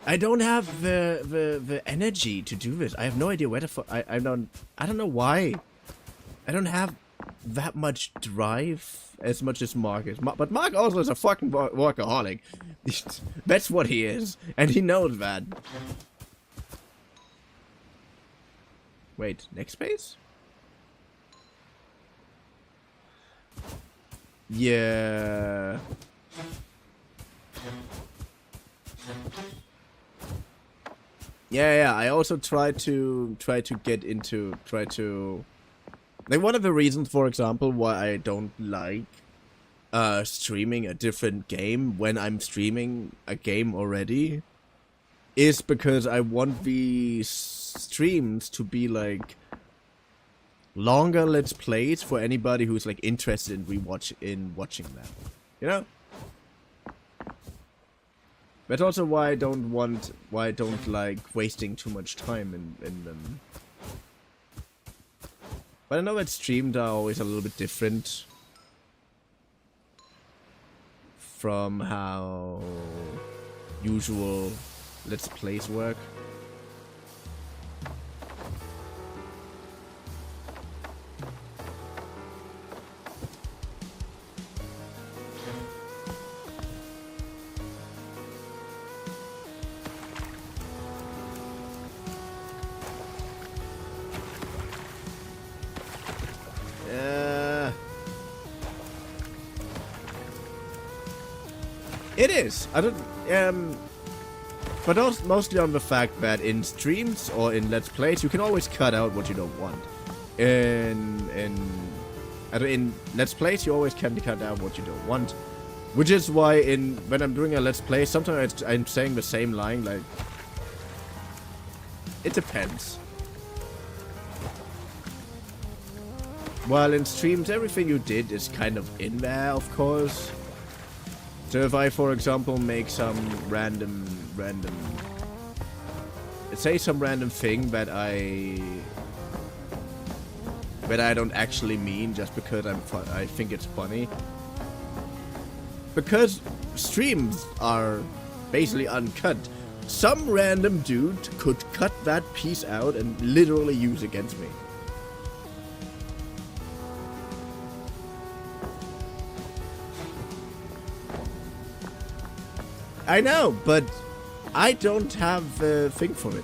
I don't have the energy to do this. I have no idea where the fuck I don't know why. I don't have that much drive as much as Mark is. But Mark also is a fucking workaholic. That's what he is, and he knows that. Wait, next space? Yeah. Yeah, I also try to get into like one of the reasons, for example, why I don't like streaming a different game when I'm streaming a game already is because I want the streams to be like longer Let's Plays for anybody who's like interested in watching them. You know? That's also why I don't like wasting too much time in them. But I know that streams are always a little bit different from how usual Let's Plays work. It is. I don't. But mostly on the fact that in streams or in Let's Plays, you can always cut out what you don't want. In Let's Plays, you always can cut out what you don't want. Which is why when I'm doing a Let's Play, sometimes I'm saying the same line, like... It depends. While in streams, everything you did is kind of in there, of course. So if I, for example, make some random... Say some random thing that I don't actually mean just because I think it's funny. Because streams are basically uncut. Some random dude could cut that piece out and literally use against me. I know, but I don't have a thing for it.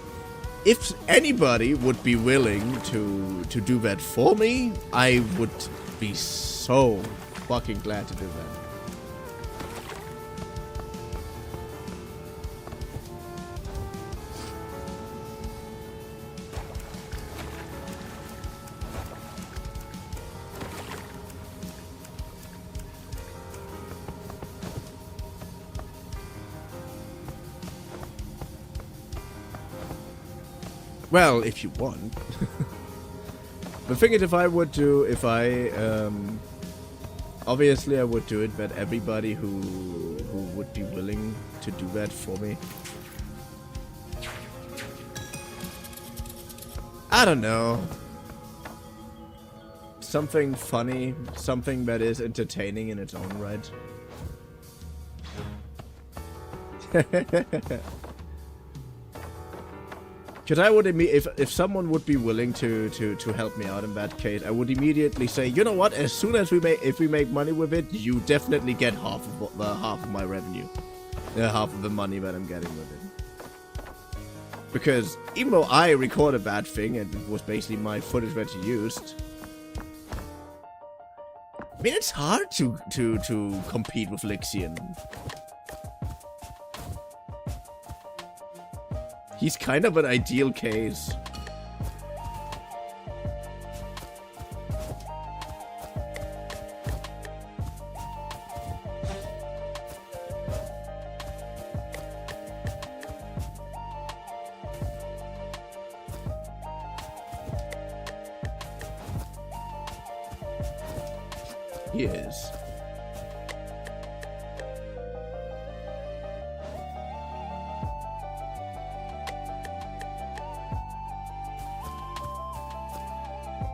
If anybody would be willing to do that for me, I would be so fucking glad to do that. Well, if you want. The thing is, obviously I would do it, but everybody who would be willing to do that for me. I don't know. Something funny, something that is entertaining in its own right. Cause I would if someone would be willing to help me out in that case, I would immediately say, you know what? As soon as if we make money with it, you definitely get half of my revenue, half of the money that I'm getting with it. Because even though I recorded that thing and it was basically my footage that you used, I mean it's hard to compete with Lixian. He's kind of an ideal case. He is.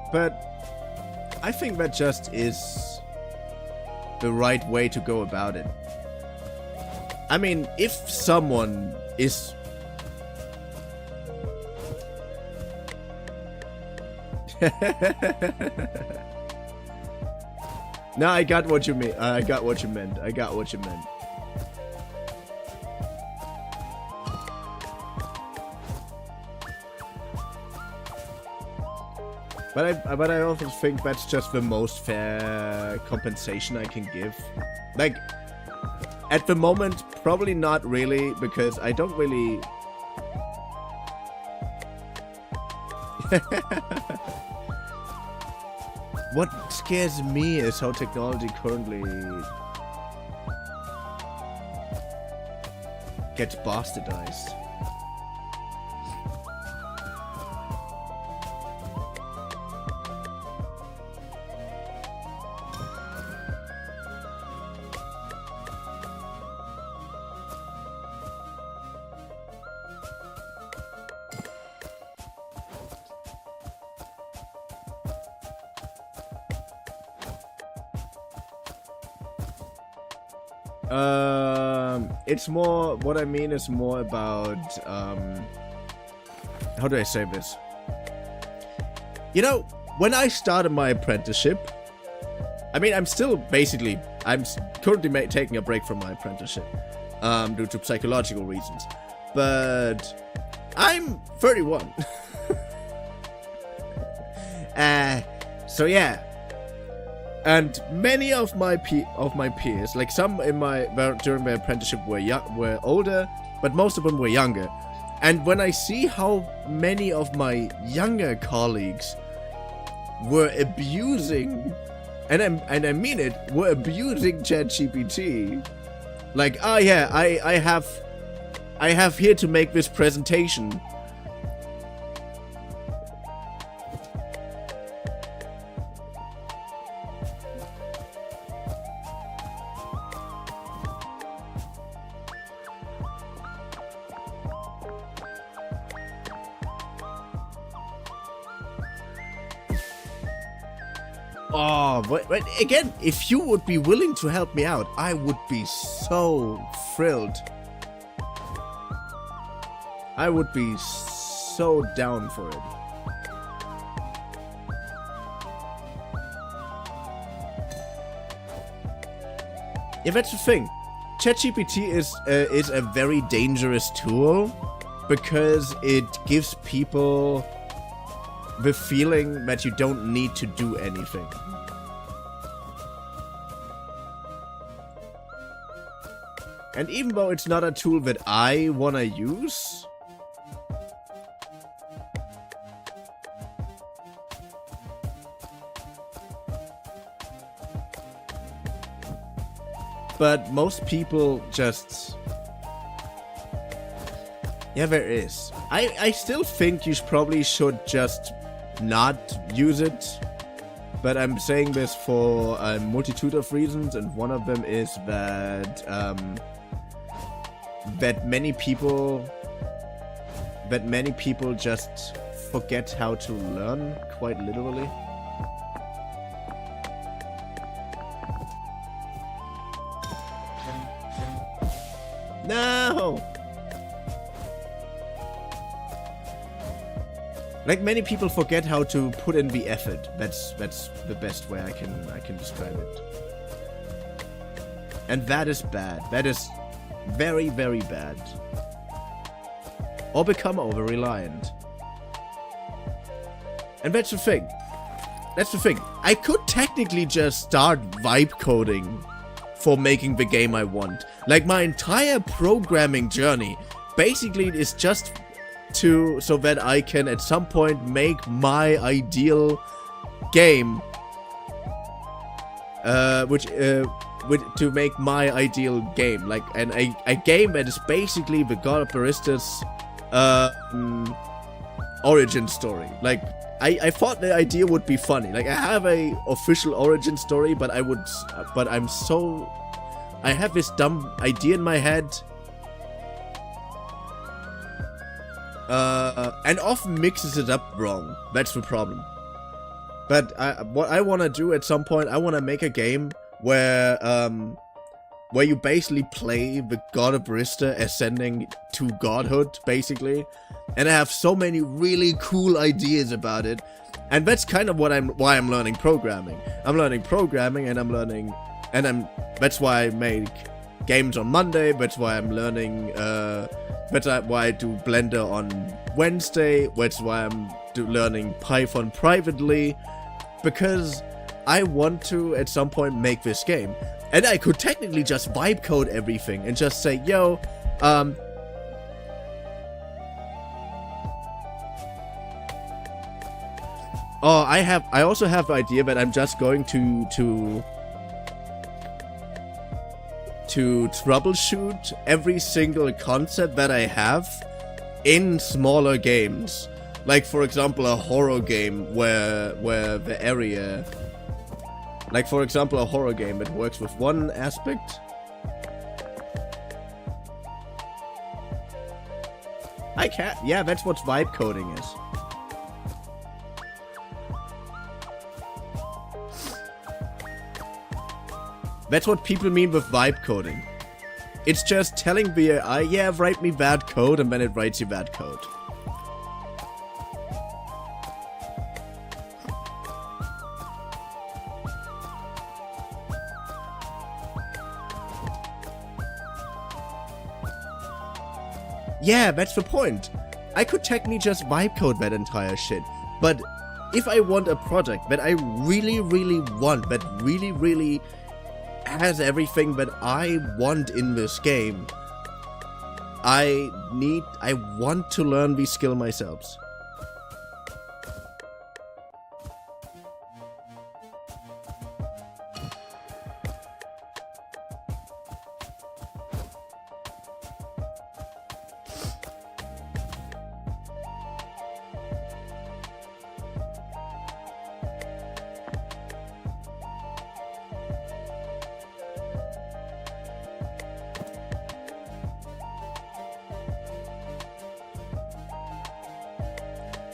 But I think that just is the right way to go about it. I mean, if someone is... No, I got what you mean. I got what you meant. I got what you meant. But I also think that's just the most fair compensation I can give. Like, at the moment, probably not really, because I don't really... What scares me is how technology currently gets bastardized. It's more, what I mean is more about, how do I say this? You know, when I started my apprenticeship, I mean, I'm currently taking a break from my apprenticeship, due to psychological reasons, but I'm 31. So yeah, And many of my peers, like some in during my apprenticeship were older, but most of them were younger. And when I see how many of my younger colleagues were abusing, and I mean it, were abusing ChatGPT, like, oh yeah, I have here to make this presentation. Oh, but again, if you would be willing to help me out, I would be so thrilled. I would be so down for it. Yeah, that's the thing. ChatGPT is a very dangerous tool because it gives people the feeling that you don't need to do anything. And even though it's not a tool that I wanna use, but most people just... Yeah, there is. I still think you probably should just not use it. But I'm saying this for a multitude of reasons, and one of them is that that many people just forget how to learn, quite literally. No! Like, many people forget how to put in the effort. That's the best way I can describe it. And that is bad. That is very, very bad. Or become over-reliant. And that's the thing. That's the thing. I could technically just start vibe coding for making the game I want. Like, my entire programming journey basically is just so that I can at some point make my ideal game, to make my ideal game, like a game that is basically the God of Barista's origin story. Like, I thought the idea would be funny. Like, I have a official origin story, but I have this dumb idea in my head. And often mixes it up wrong. That's the problem. But what I want to do at some point, I want to make a game where you basically play the God of Barista ascending to godhood, basically. And I have so many really cool ideas about it. And that's kind of why I'm learning programming. I'm learning programming, and that's why I make games on Monday. That's why I'm learning. That's why I do Blender on Wednesday. That's why I'm learning Python privately. Because I want to, at some point, make this game. And I could technically just vibe code everything and just say, yo, oh, I also have the idea that I'm just going to troubleshoot every single concept that I have in smaller games. Like, for example, a horror game where the area... Like, for example, a horror game that works with one aspect. I can't... Yeah, that's what vibe coding is. That's what people mean with vibe coding. It's just telling the AI, yeah, write me that code, and then it writes you that code. Yeah, that's the point. I could technically just vibe code that entire shit. But if I want a project that I really, really want, that really, really has everything that I want in this game, I want to learn the skill myself.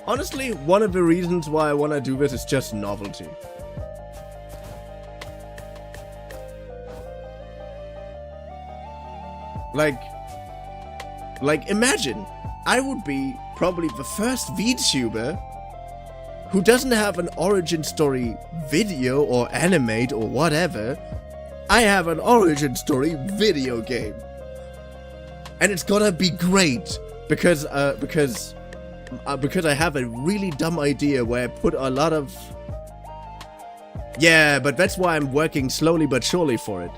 Honestly, one of the reasons why I want to do this is just novelty. Like imagine, I would be probably the first VTuber who doesn't have an origin story video or animate or whatever. I have an origin story video game. And it's gonna be great because I have a really dumb idea where I put a lot of... Yeah, but that's why I'm working slowly but surely for it.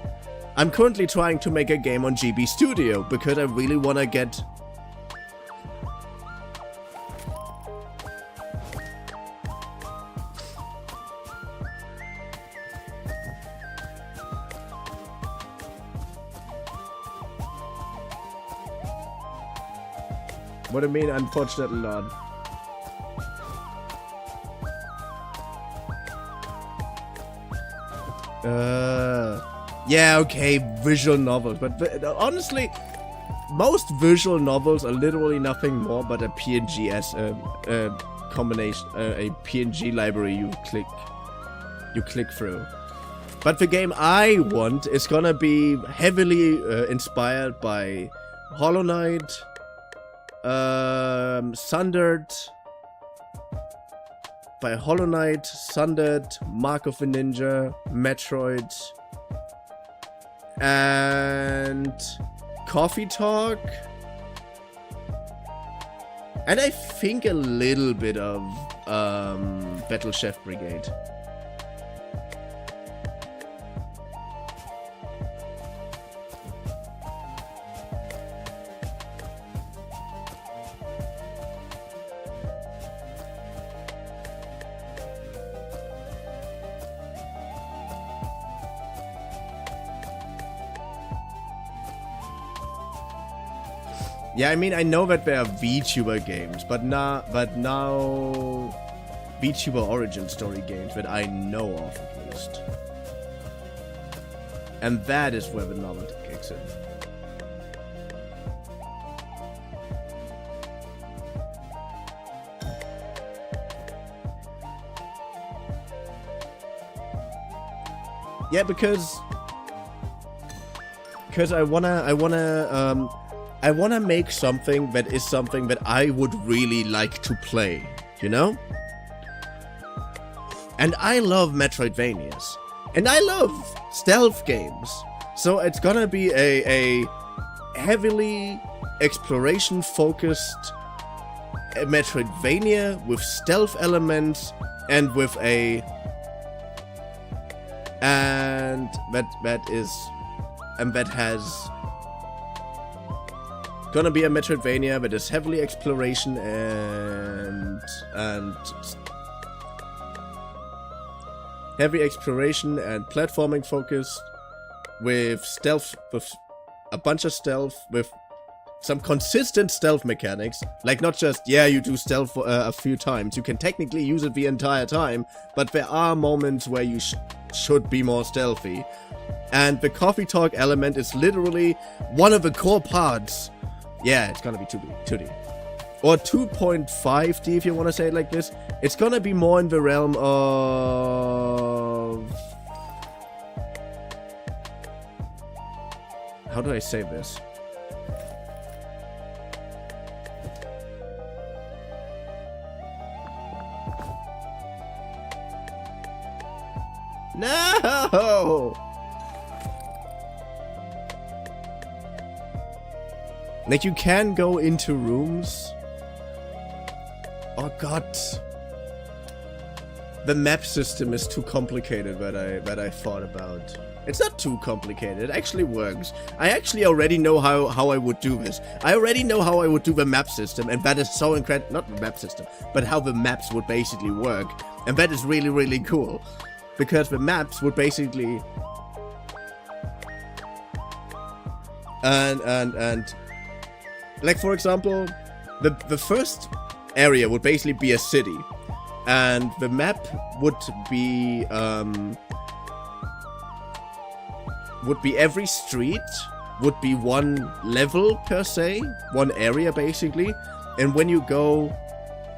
I'm currently trying to make a game on GB Studio because I really want to get... What do you mean, unfortunately not? Yeah, okay, visual novels, but honestly, most visual novels are literally nothing more but a PNG as a combination, a PNG library you click through. But the game I want is gonna be heavily inspired by Hollow Knight, Sundered, Mark of the Ninja, Metroid, and Coffee Talk, and I think a little bit of Battle Chef Brigade. Yeah, I mean, I know that there are VTuber games, but now VTuber origin story games that I know of at least. And that is where the novelty kicks in. Yeah, because I wanna make something that is something that I would really like to play, you know? And I love Metroidvanias. And I love stealth games. So it's gonna be a heavily exploration-focused Metroidvania with stealth elements and with a... And that has... Gonna be a Metroidvania that is heavily exploration and heavy exploration and platforming focused, with stealth, with a bunch of stealth, with some consistent stealth mechanics. Like, not just, yeah, you do stealth for, a few times. You can technically use it the entire time, but there are moments where you should be more stealthy. And the coffee talk element is literally one of the core parts. Yeah, it's gonna be 2D. Or 2.5D if you want to say it like this. It's gonna be more in the realm of... How do I say this? No! Like, you can go into rooms. Oh god. the map system is too complicated that I thought about. It's not too complicated, it actually works. I actually already know how I would do this. I already know how I would do the map system, and that is so incredible. Not the map system, but how the maps would basically work. And that is really, really cool. Because the maps would basically... And like, for example, the first area would basically be a city. And the map would be every street would be one level per se, one area basically. And when you go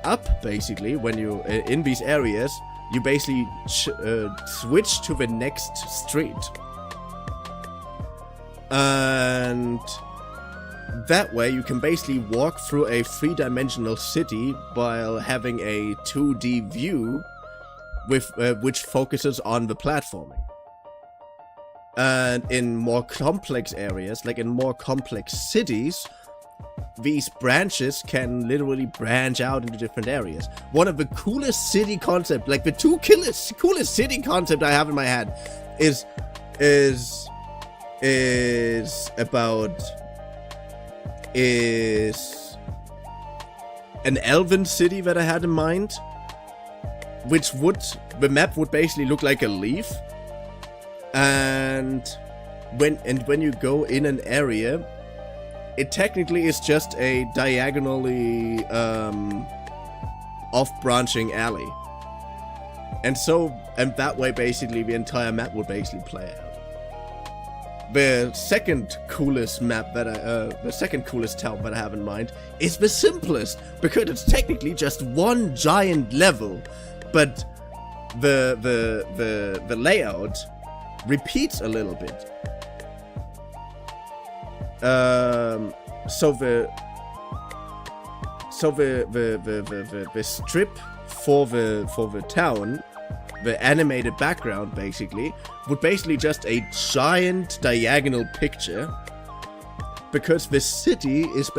up, basically, when you in these areas, you basically switch to the next street. And that way you can basically walk through a three-dimensional city while having a 2D view with which focuses on the platforming. And in more complex areas, like in more complex cities, these branches can literally branch out into different areas. One of the coolest city concepts, like the two coolest city concept I have in my head is an elven city that I had in mind, which the map would basically look like a leaf. And when you go in an area, it technically is just a diagonally off-branching alley. And that way basically the entire map would basically play out. The second coolest map that the second coolest town that I have in mind is the simplest, because it's technically just one giant level, but the layout repeats a little bit. So the strip for the town, the animated background basically would basically just a giant diagonal picture, because the city is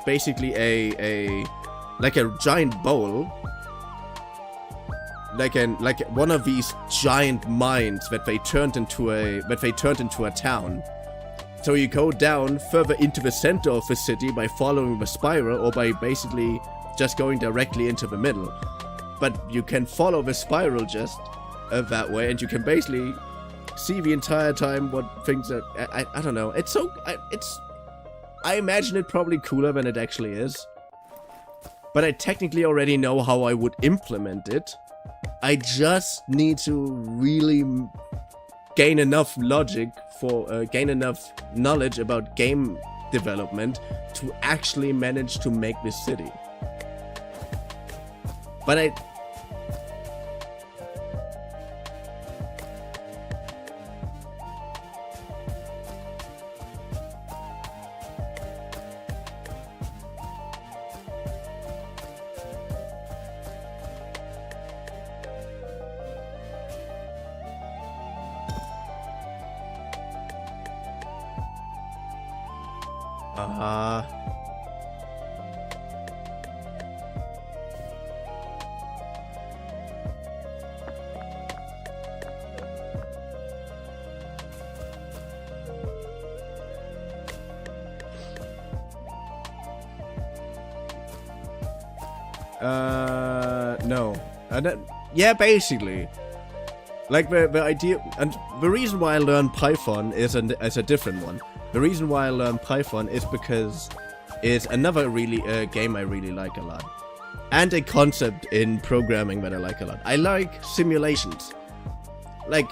basically a giant bowl. Like one of these giant mines that they turned into a town. So you go down further into the center of the city by following the spiral, or by basically just going directly into the middle. But you can follow the spiral just that way, and you can basically see the entire time what things are. I don't know. I imagine it probably cooler than it actually is. But I technically already know how I would implement it. I just need to really gain enough knowledge about game development to actually manage to make this city. But no. Yeah, basically. Like the idea, and the reason why I learned Python is a different one. The reason why I learned Python is because it's another game I really like a lot, and a concept in programming that I like a lot. I like simulations. Like,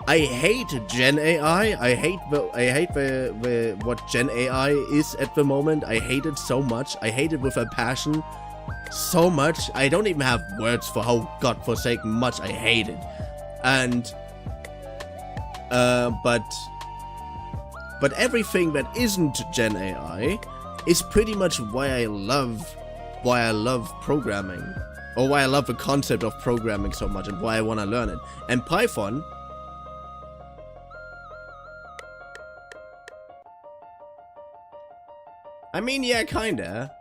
I hate Gen AI. I hate the what Gen AI is at the moment. I hate it so much. I hate it with a passion. So much. I don't even have words for how godforsaken much I hate it. And but everything that isn't Gen AI is pretty much why I love programming, or why I love the concept of programming so much, and why I want to learn it. And Python, I mean, yeah, kinda.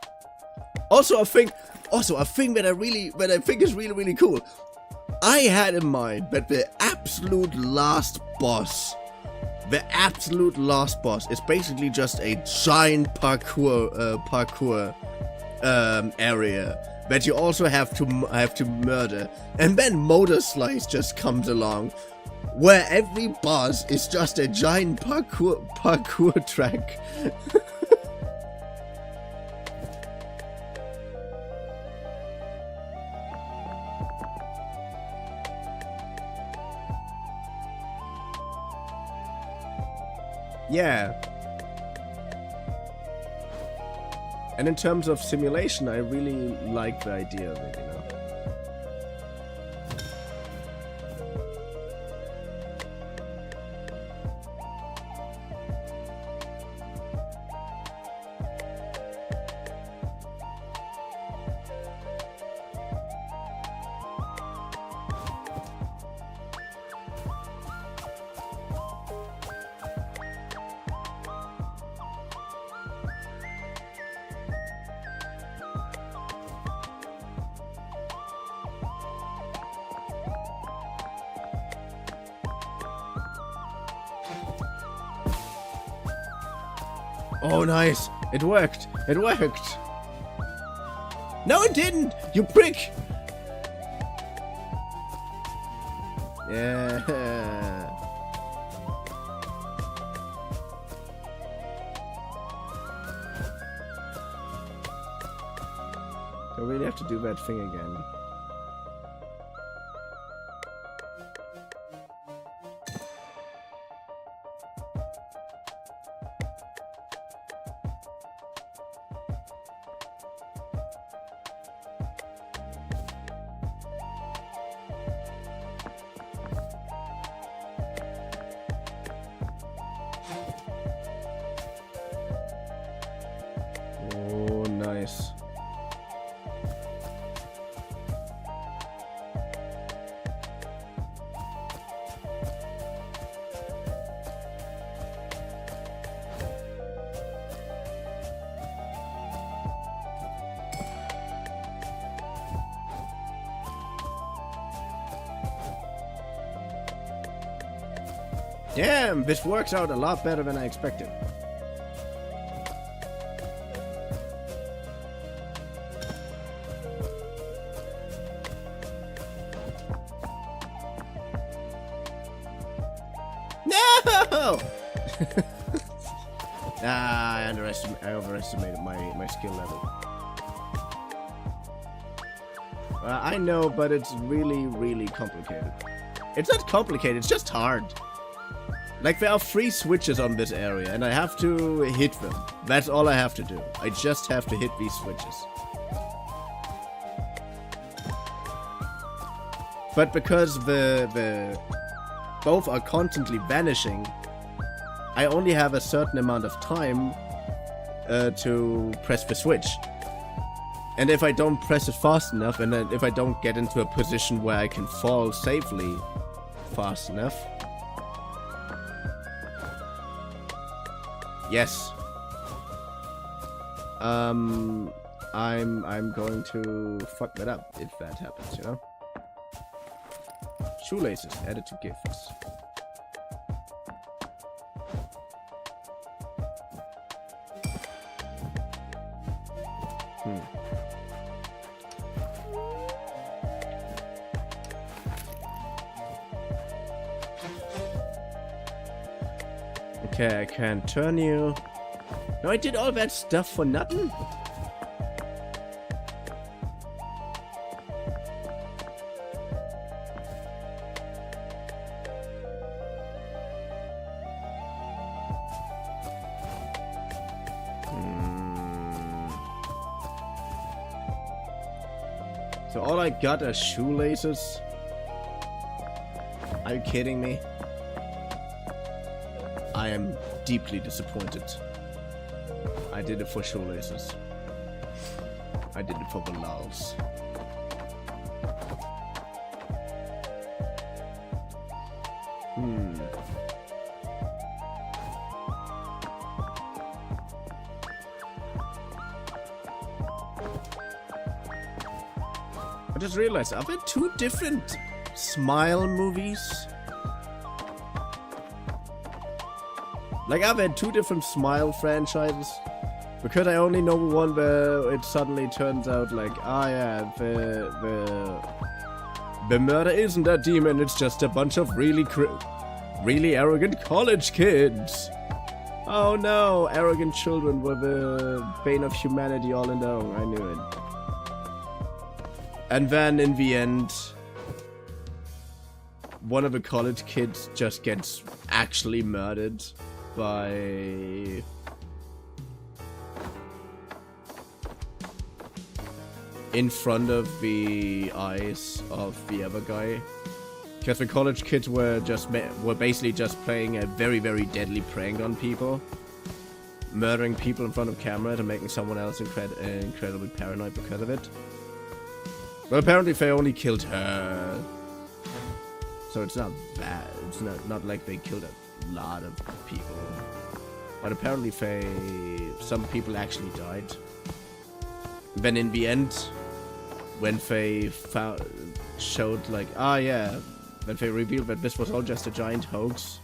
Also, I think Also, a thing that I think is really, really cool. I had in mind that the absolute last boss is basically just a giant parkour area that you also have to murder, and then Motor Slice just comes along, where every boss is just a giant parkour track. Yeah. And in terms of simulation, I really like the idea of it, you know. Oh, nice. It worked. It worked. No, it didn't. You prick. Yeah. I really have to do that thing again. Oh, nice. Damn, this works out a lot better than I expected. No! I overestimated my skill level. I know, but it's really, really complicated. It's not complicated, it's just hard. Like, there are 3 switches on this area, and I have to hit them. That's all I have to do. I just have to hit these switches. But because the both are constantly vanishing, I only have a certain amount of time to press the switch. And if I don't press it fast enough, and then if I don't get into a position where I can fall safely fast enough... Yes. I'm going to fuck that up if that happens, you know? Shoelaces added to gifts. Okay, I can't turn you. No, I did all that stuff for nothing? So all I got are shoelaces? Are you kidding me? I am deeply disappointed. I did it for shoelaces. I did it for the lulz. I just realized I've had 2 different Smile movies. Like, I've had 2 different Smile franchises. Because I only know one where it suddenly turns out like, ah yeah, the murder isn't a demon, it's just a bunch of really arrogant college kids. Oh no, arrogant children were the bane of humanity all in their own, I knew it. And then in the end, one of the college kids just gets actually murdered by... in front of the eyes of the other guy. Because the college kids were basically just playing a very, very deadly prank on people. Murdering people in front of camera and making someone else incredibly paranoid because of it. But apparently they only killed her. So it's not bad. It's not like they killed a lot of people. But apparently some people actually died. Then in the end, when they showed like, ah yeah, when they revealed that this was all just a giant hoax.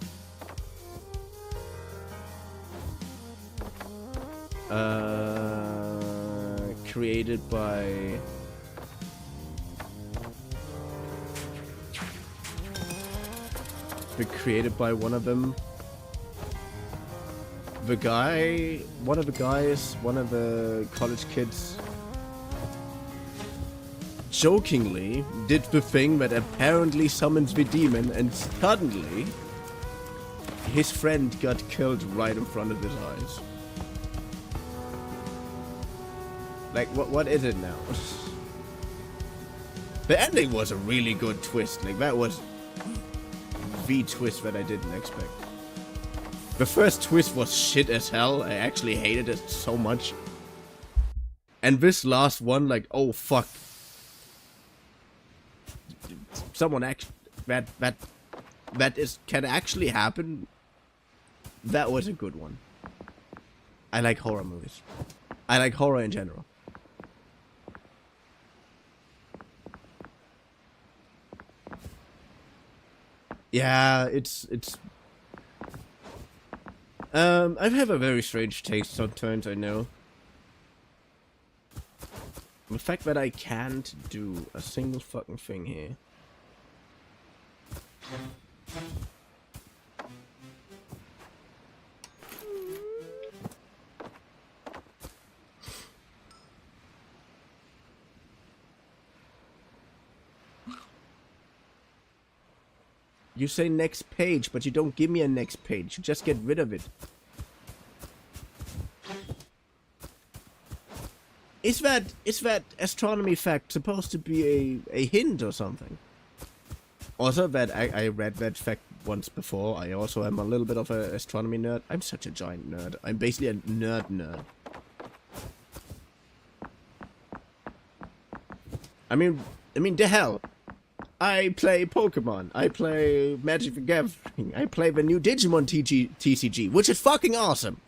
Created by one of them. One of the college kids jokingly did the thing that apparently summons the demon, and suddenly his friend got killed right in front of his eyes. Like, what is it now? The ending was a really good twist. Like, that was the twist that I didn't expect. The first twist was shit as hell. I actually hated it so much. And this last one, like, oh fuck. Someone can actually happen. That was a good one. I like horror movies. I like horror in general. Yeah, I have a very strange taste sometimes, I know. The fact that I can't do a single fucking thing here. You say next page, but you don't give me a next page. You just get rid of it. Is that astronomy fact supposed to be a hint or something? Also, that I read that fact once before. I also am a little bit of an astronomy nerd. I'm such a giant nerd. I'm basically a nerd. I mean, the hell. I play Pokemon. I play Magic the Gathering. I play the new Digimon TCG, which is fucking awesome.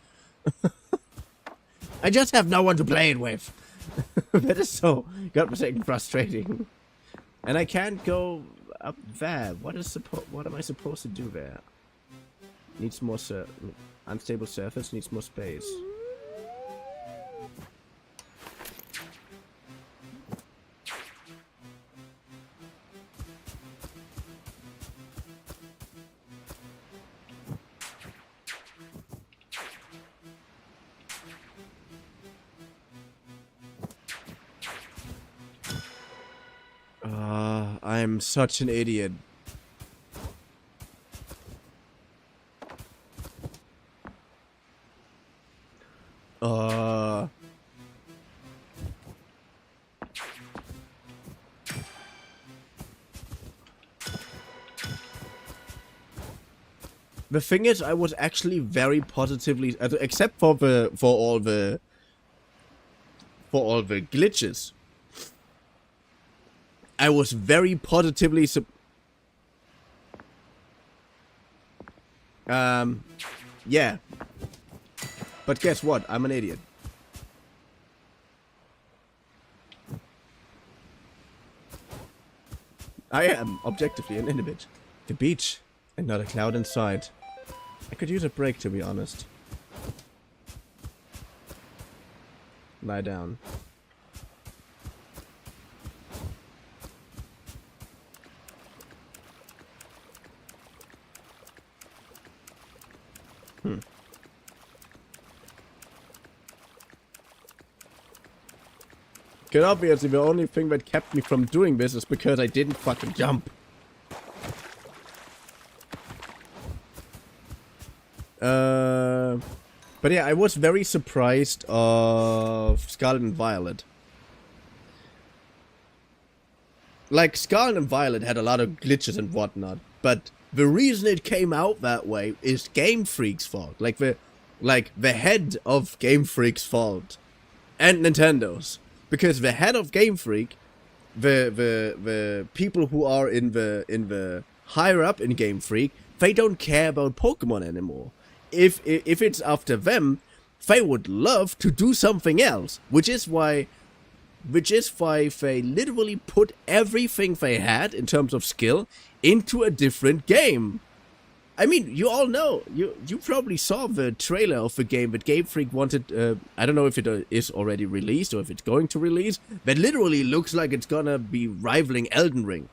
I just have no one to play it with. That is so godforsaken frustrating. And I can't go up there. What am I supposed to do there? Needs more unstable surface, needs more space. I'm such an idiot. The thing is, I was actually very positively, except for all the glitches. I was very positively yeah. But guess what? I'm an idiot. I am objectively an individual. The beach, and not a cloud in sight. I could use a break, to be honest. Lie down. Because obviously the only thing that kept me from doing this is because I didn't fucking jump. But yeah, I was very surprised of Scarlet and Violet. Like, Scarlet and Violet had a lot of glitches and whatnot, but the reason it came out that way is Game Freak's fault. Like the head of Game Freak's fault. And Nintendo's. Because the head of Game Freak, the people who are in the higher up in Game Freak, they don't care about Pokemon anymore. If it's after them, they would love to do something else, which is why they literally put everything they had in terms of skill into a different game. I mean, you all know, you probably saw the trailer of the game that Game Freak wanted, I don't know if it is already released or if it's going to release, that literally looks like it's gonna be rivaling Elden Ring.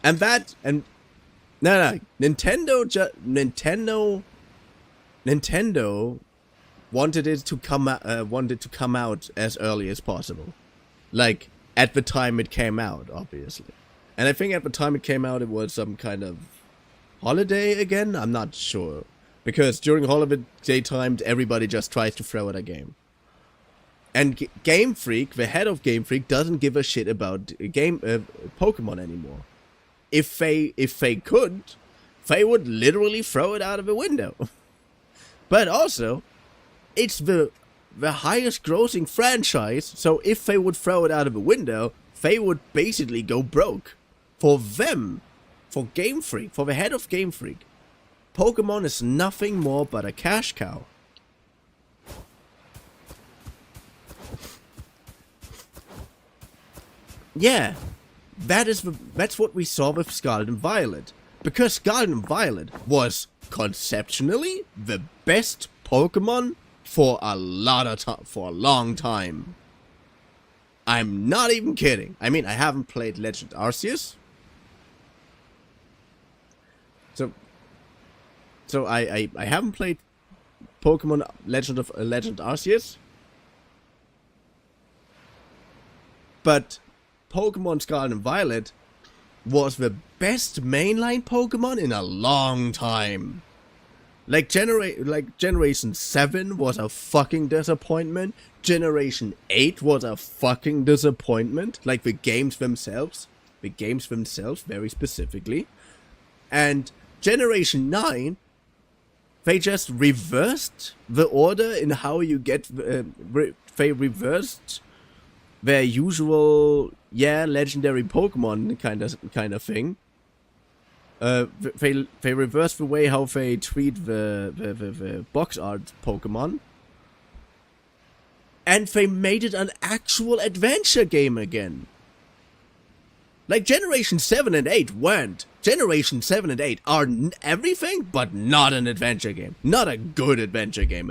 Nintendo wanted it to come out as early as possible. Like, at the time it came out, obviously. And I think at the time it came out, it was some kind of holiday again? I'm not sure. Because during holiday times, everybody just tries to throw at a game. And Game Freak, the head of Game Freak, doesn't give a shit about Pokemon anymore. If they could, they would literally throw it out of a window. But also, it's the highest grossing franchise, so if they would throw it out of a window, they would basically go broke. For them, for Game Freak, for the head of Game Freak, Pokemon is nothing more but a cash cow. Yeah, that's what we saw with Scarlet and Violet. Because Scarlet and Violet was conceptually the best Pokemon for a long time. I'm not even kidding. I mean, I haven't played Legend Arceus. So I haven't played Pokemon Legend Arceus. But Pokemon Scarlet and Violet was the best mainline Pokemon in a long time. Like Generation 7 was a fucking disappointment. Generation 8 was a fucking disappointment. Like the games themselves. The games themselves, very specifically. And Generation 9, they just reversed the order in how you get... they reversed their usual, legendary Pokemon kind of thing. They reversed the way how they treat the box art Pokemon. And they made it an actual adventure game again. Like Generation 7 and 8 weren't. Generation 7 and 8 are everything but not an adventure game. Not a good adventure game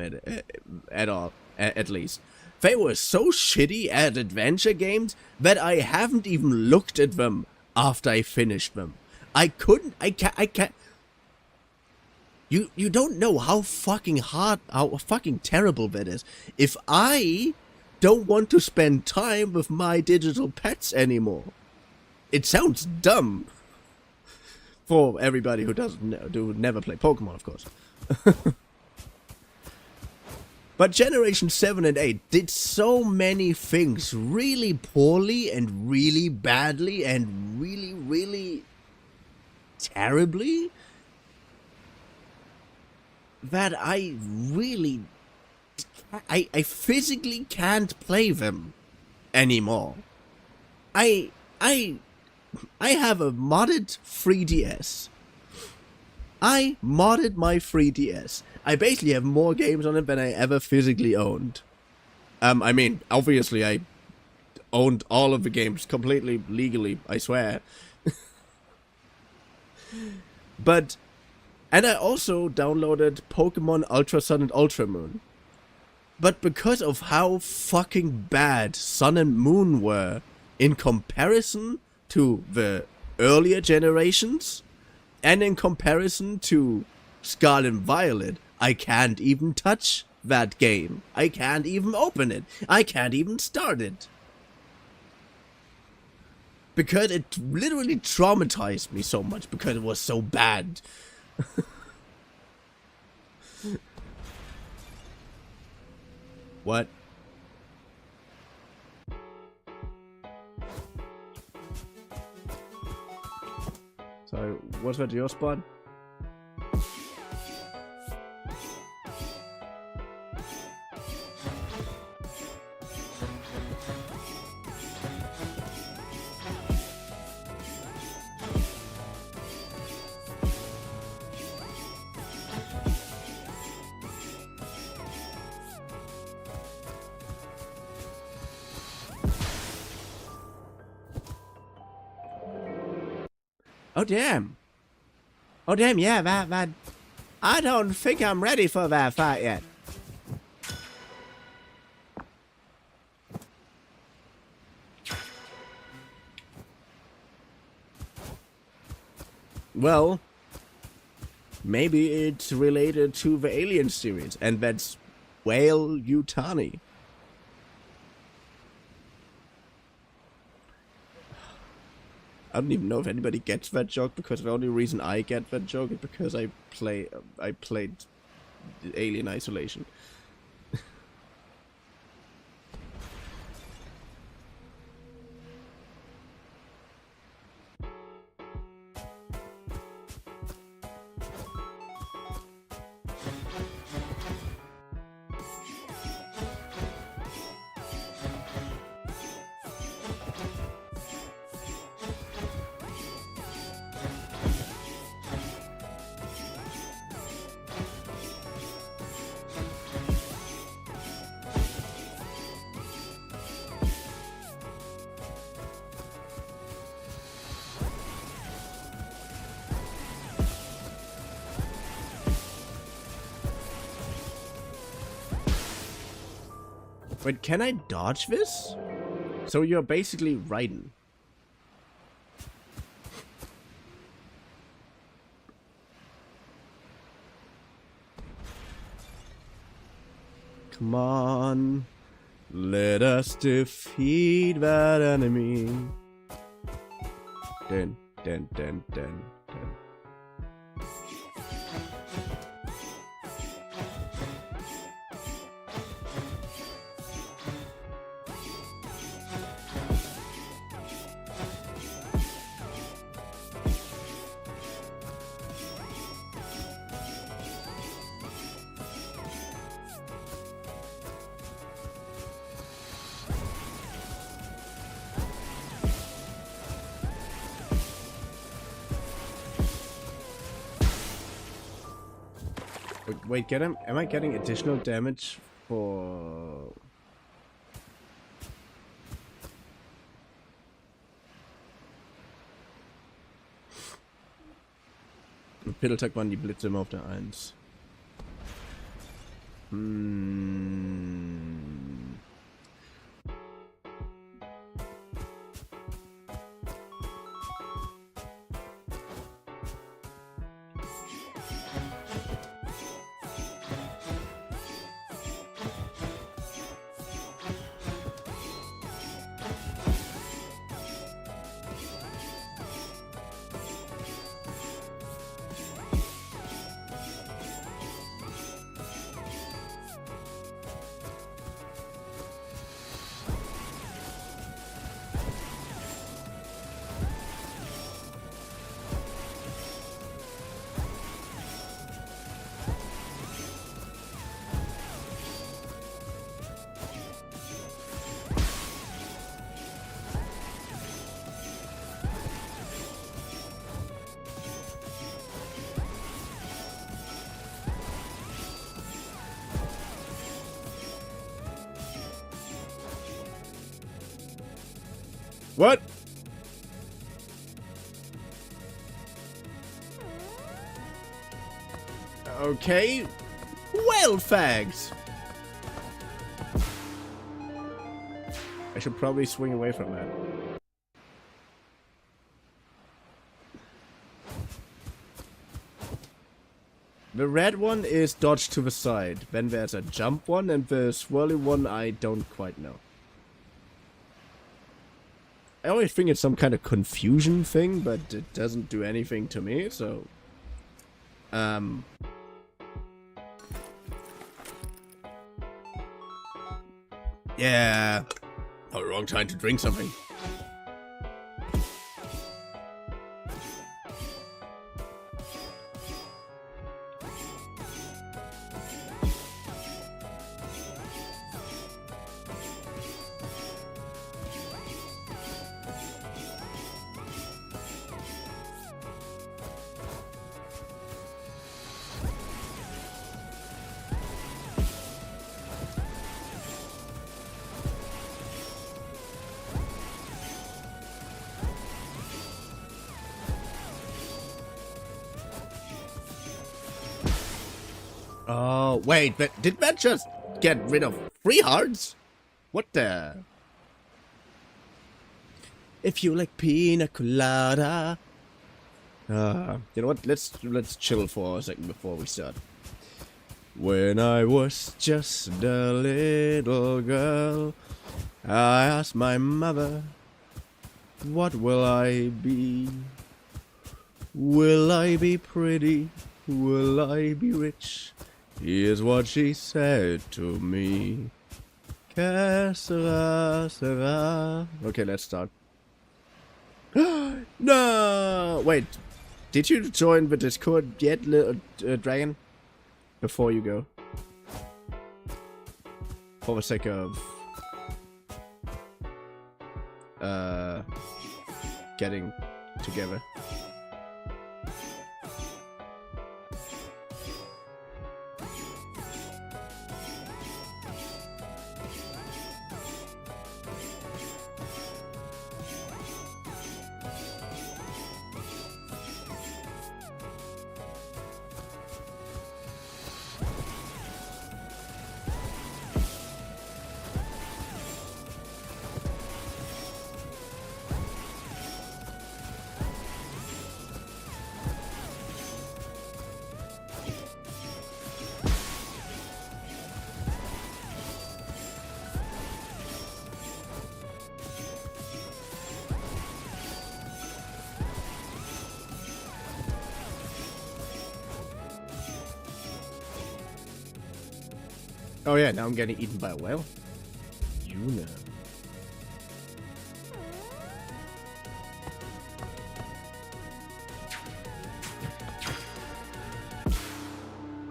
at all, at least. They were so shitty at adventure games that I haven't even looked at them after I finished them. I can't. You don't know how fucking hard, how fucking terrible that is. If I don't want to spend time with my digital pets anymore. It sounds dumb. For everybody who doesn't know, who never play Pokemon, of course. But Generation 7 and 8 did so many things really poorly and really badly and really, really terribly that I physically can't play them anymore. I have a modded 3DS. I modded my 3DS. I basically have more games on it than I ever physically owned. I mean, obviously I owned all of the games completely legally, I swear. And I also downloaded Pokemon Ultra Sun and Ultra Moon. But because of how fucking bad Sun and Moon were in comparison to the earlier generations, and in comparison to Scarlet and Violet, I can't even touch that game. I can't even open it. I can't even start it. Because it literally traumatized me so much because it was so bad. What? Sorry, was that your spot? Oh damn! Oh damn! Yeah, that. I don't think I'm ready for that fight yet. Well, maybe it's related to the Alien series, and that's Whale Yutani. I don't even know if anybody gets that joke, because the only reason I get that joke is because I played Alien Isolation. Wait, can I dodge this? So you're basically riding. Come on, let us defeat that enemy. Dun, dun, dun, dun, dun. Wait, am I getting additional damage for... Pitteltag waren die Blitze immer auf der 1. What? Okay. Well, fags. I should probably swing away from that. The red one is dodge to the side. Then there's a jump one, and the swirly one I don't quite know. I always think it's some kind of confusion thing, but it doesn't do anything to me, so... Yeah. Oh, wrong time to drink something. Oh, wait, but did that just get rid of 3 hearts? What the? If you like pina colada. You know what? Let's chill for a second before we start. When I was just a little girl, I asked my mother, what will I be? Will I be pretty? Will I be rich? Here's what she said to me. Que sera, sera. Okay, let's start. No! Wait, did you join the Discord yet, little dragon? Before you go. For the sake of... getting together. Oh yeah, now I'm getting eaten by a whale. You know.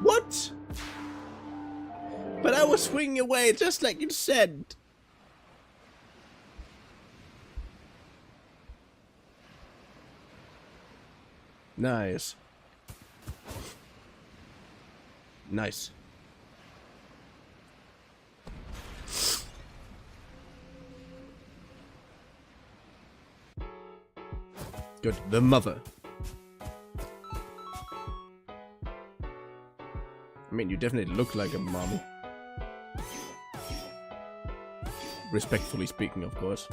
What? But I was swinging away just like you said. Nice. Nice. Good. The mother. I mean, you definitely look like a mommy. Respectfully speaking, of course.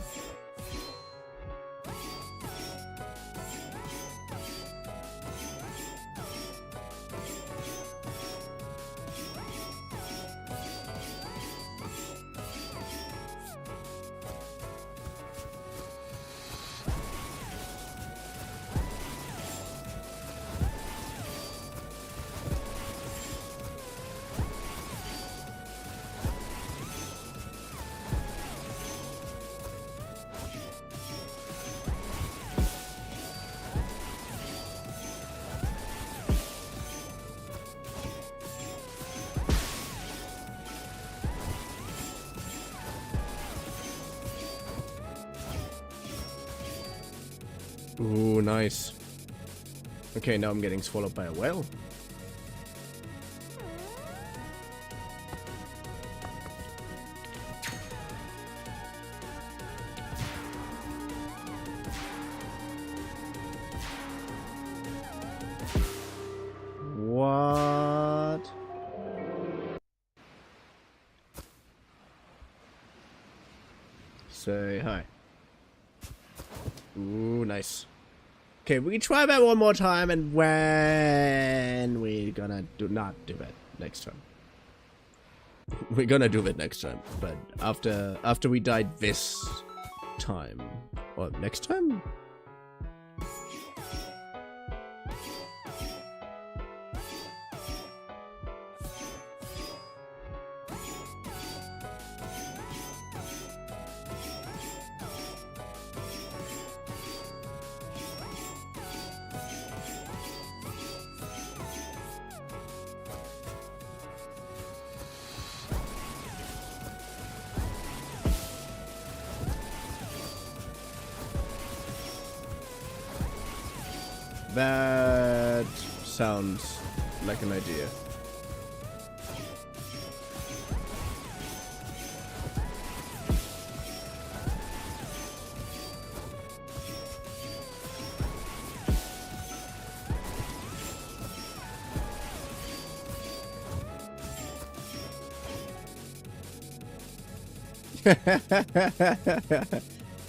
Ooh, nice. Okay, now I'm getting swallowed by a whale. say hi. Ooh, nice. Okay, we can try that one more time, and when we're gonna not do that next time. We're gonna do it next time, but after we died this time. Or next time? That sounds like an idea.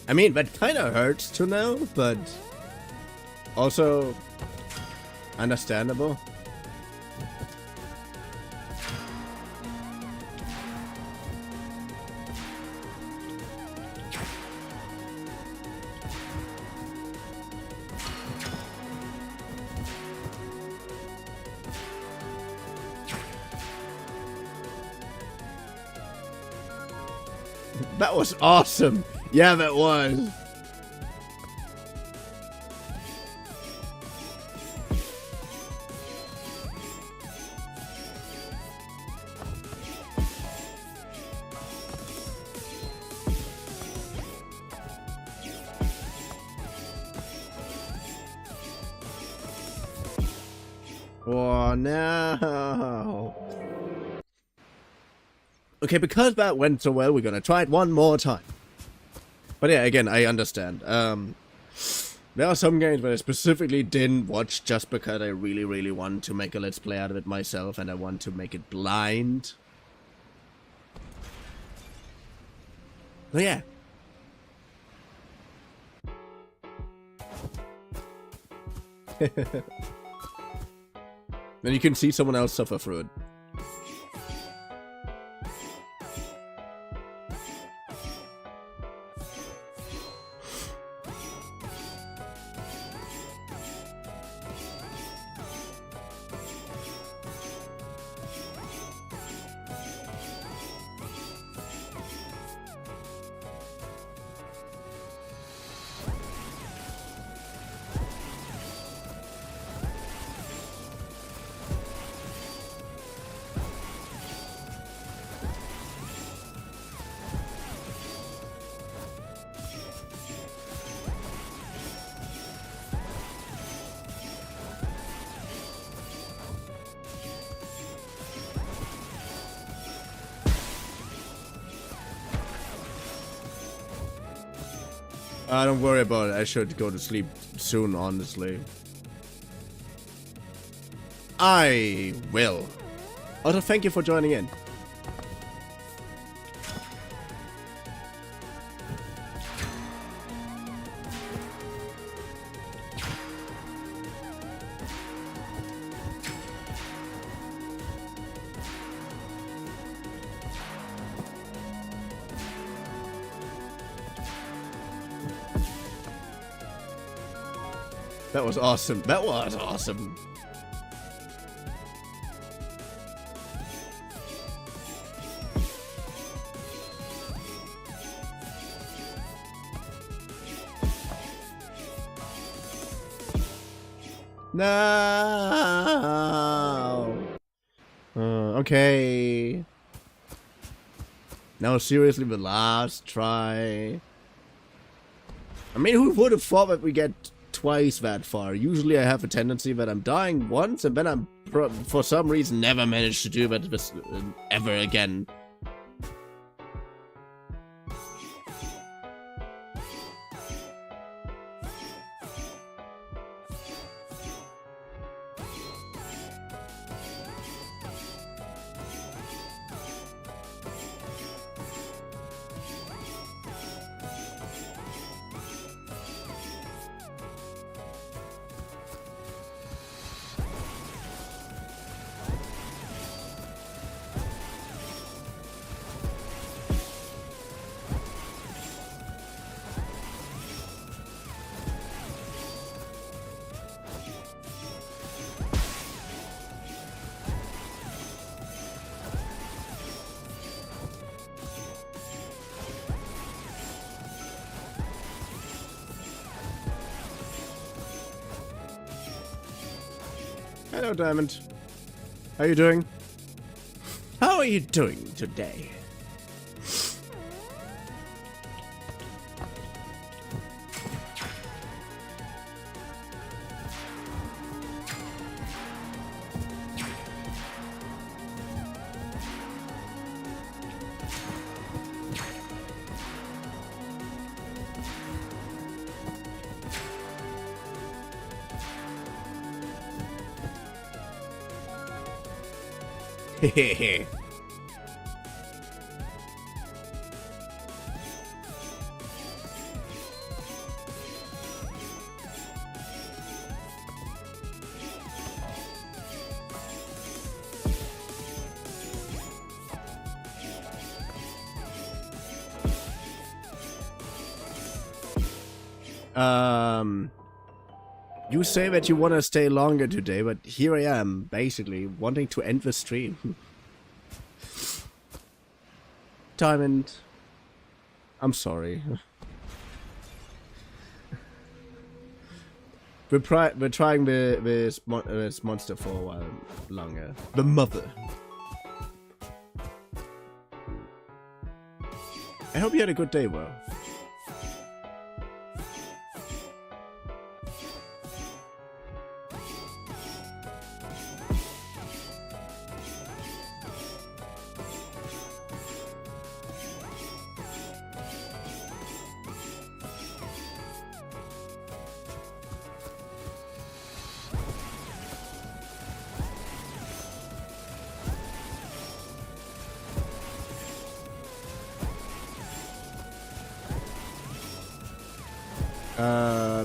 I mean, that kind of hurts to know, but also understandable. That was awesome. Yeah, that was. Oh no. Okay, because that went so well, we're gonna try it one more time. But yeah, again, I understand. There are some games where I specifically didn't watch just because I really, really want to make a let's play out of it myself, and I want to make it blind. But yeah. Then you can see someone else suffer through it. Don't worry about it. I should go to sleep soon, honestly. I will. Also, thank you for joining in. That was awesome. That was awesome. No. Okay. Now seriously, the last try. I mean, who would have thought that we get twice that far? Usually I have a tendency that I'm dying once and then I'm for some reason never managed to do that ever again. Hello, Diamond. How are you doing? How are you doing today? Hehehe. You say that you want to stay longer today, but here I am, basically, wanting to end the stream. Diamond, I'm sorry. We're trying this monster for a while longer. The mother. I hope you had a good day, bro.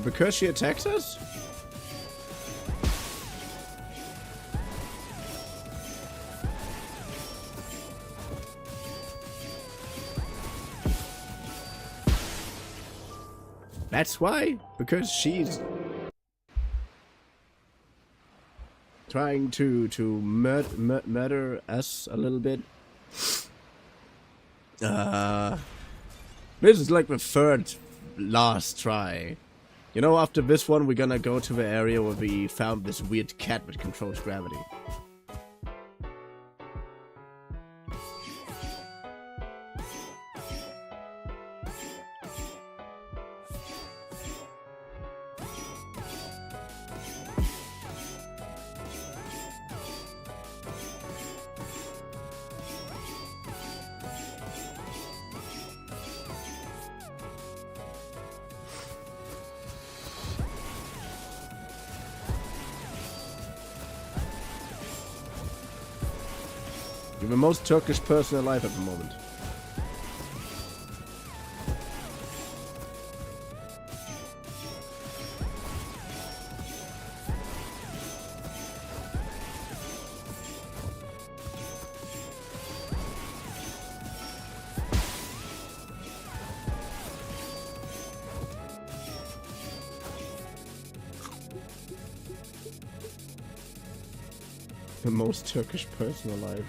Because she attacks us? That's why? Because she's trying to murder us a little bit. This is like the third last try. You know, after this one, we're gonna go to the area where we found this weird cat that controls gravity. You're the most Turkish person alive at the moment. The most Turkish person alive.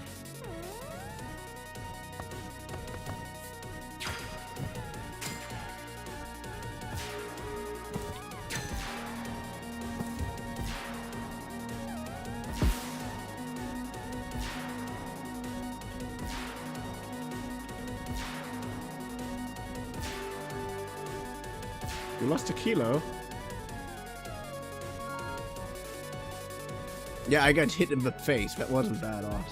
You lost a kilo? Yeah, I got hit in the face. That wasn't that awesome.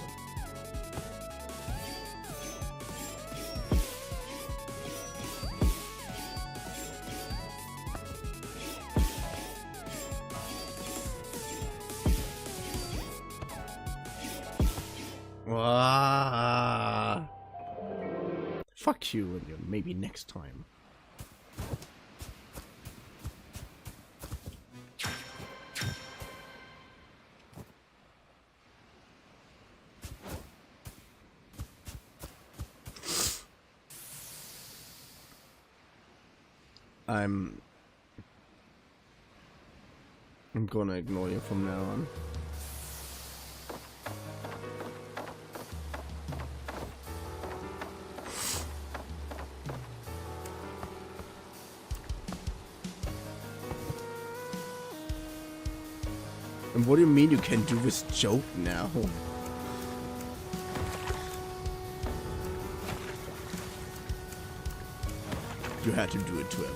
Fuck you and your maybe next time. I'm gonna ignore you from now on. And what do you mean you can do this joke now? You had to do it to him.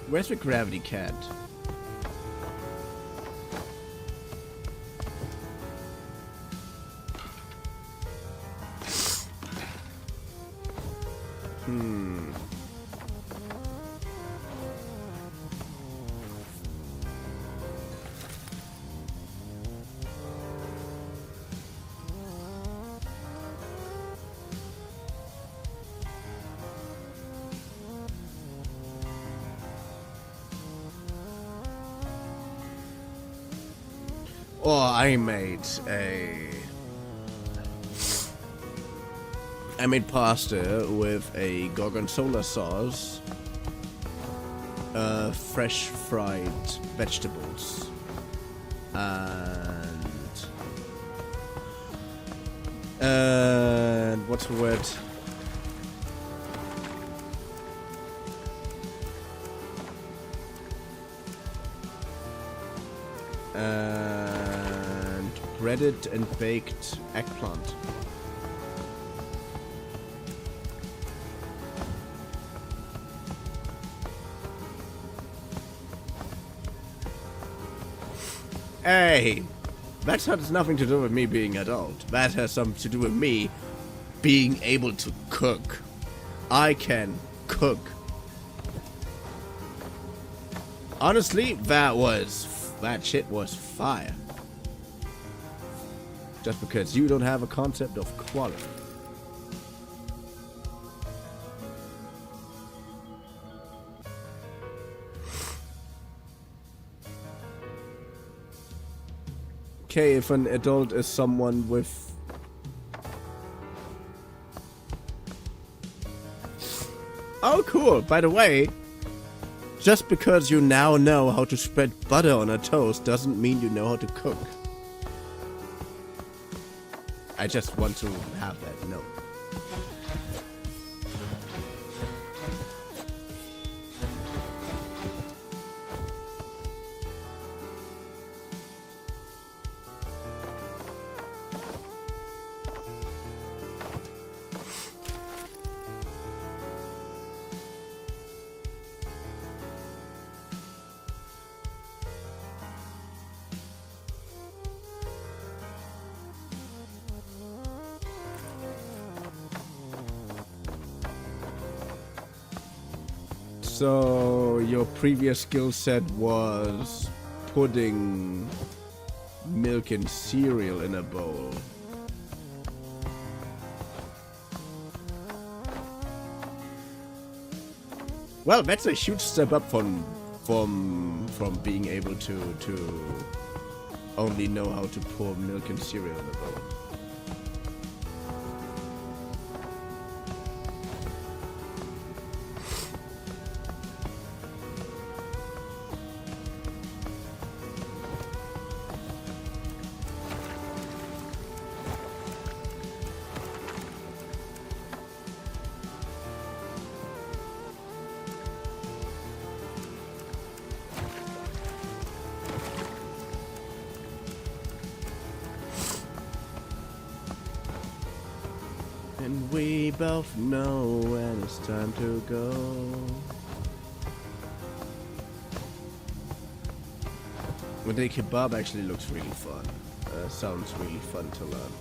Where's the gravity cat? Oh, I made pasta with a gorgonzola sauce, fresh fried vegetables, and what's the word? And breaded and baked eggplant. Hey, that has nothing to do with me being adult. That has something to do with me being able to cook. I can cook. Honestly, that shit was fire. Just because you don't have a concept of quality. Okay, if an adult is someone with... Oh, cool. By the way, just because you now know how to spread butter on a toast doesn't mean you know how to cook. I just want to have that note. So, your previous skill set was putting milk and cereal in a bowl. Well, that's a huge step up from being able to only know how to pour milk and cereal in a bowl. And we both know when it's time to go. Well, the kebab actually looks really fun. Sounds really fun to learn.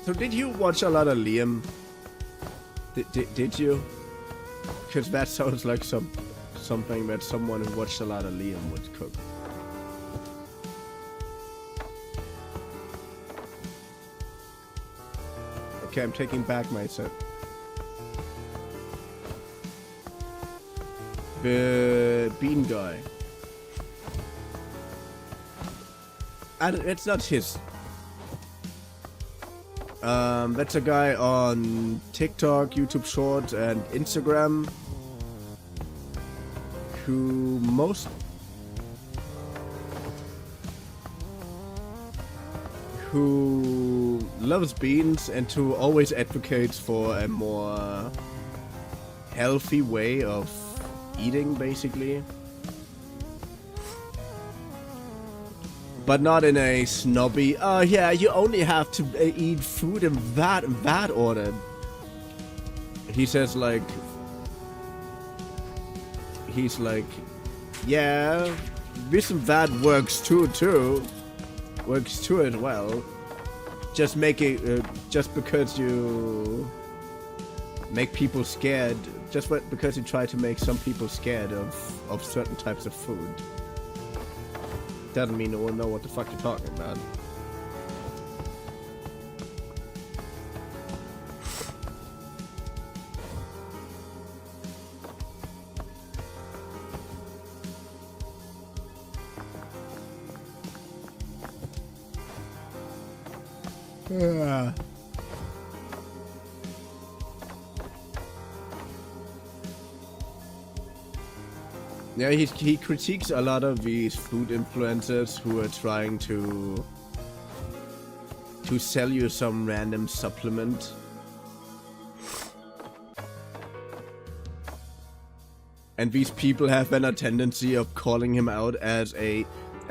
So did you watch a lot of Liam? Did you? Because that sounds like some something that someone who watched a lot of Liam would cook. Okay, I'm taking back my set. The bean guy. And it's not his. That's a guy on TikTok, YouTube Short, and Instagram who loves beans and who always advocates for a more healthy way of eating, basically. But not in a snobby, oh yeah, you only have to eat food in that order. He says like, he's like, yeah, this and that works too as well. Just make it, just because you make people scared, just because you try to make some people scared of certain types of food. Doesn't mean no one know what the fuck you're talking about. Yeah, he critiques a lot of these food influencers who are trying to sell you some random supplement. And these people have then a tendency of calling him out as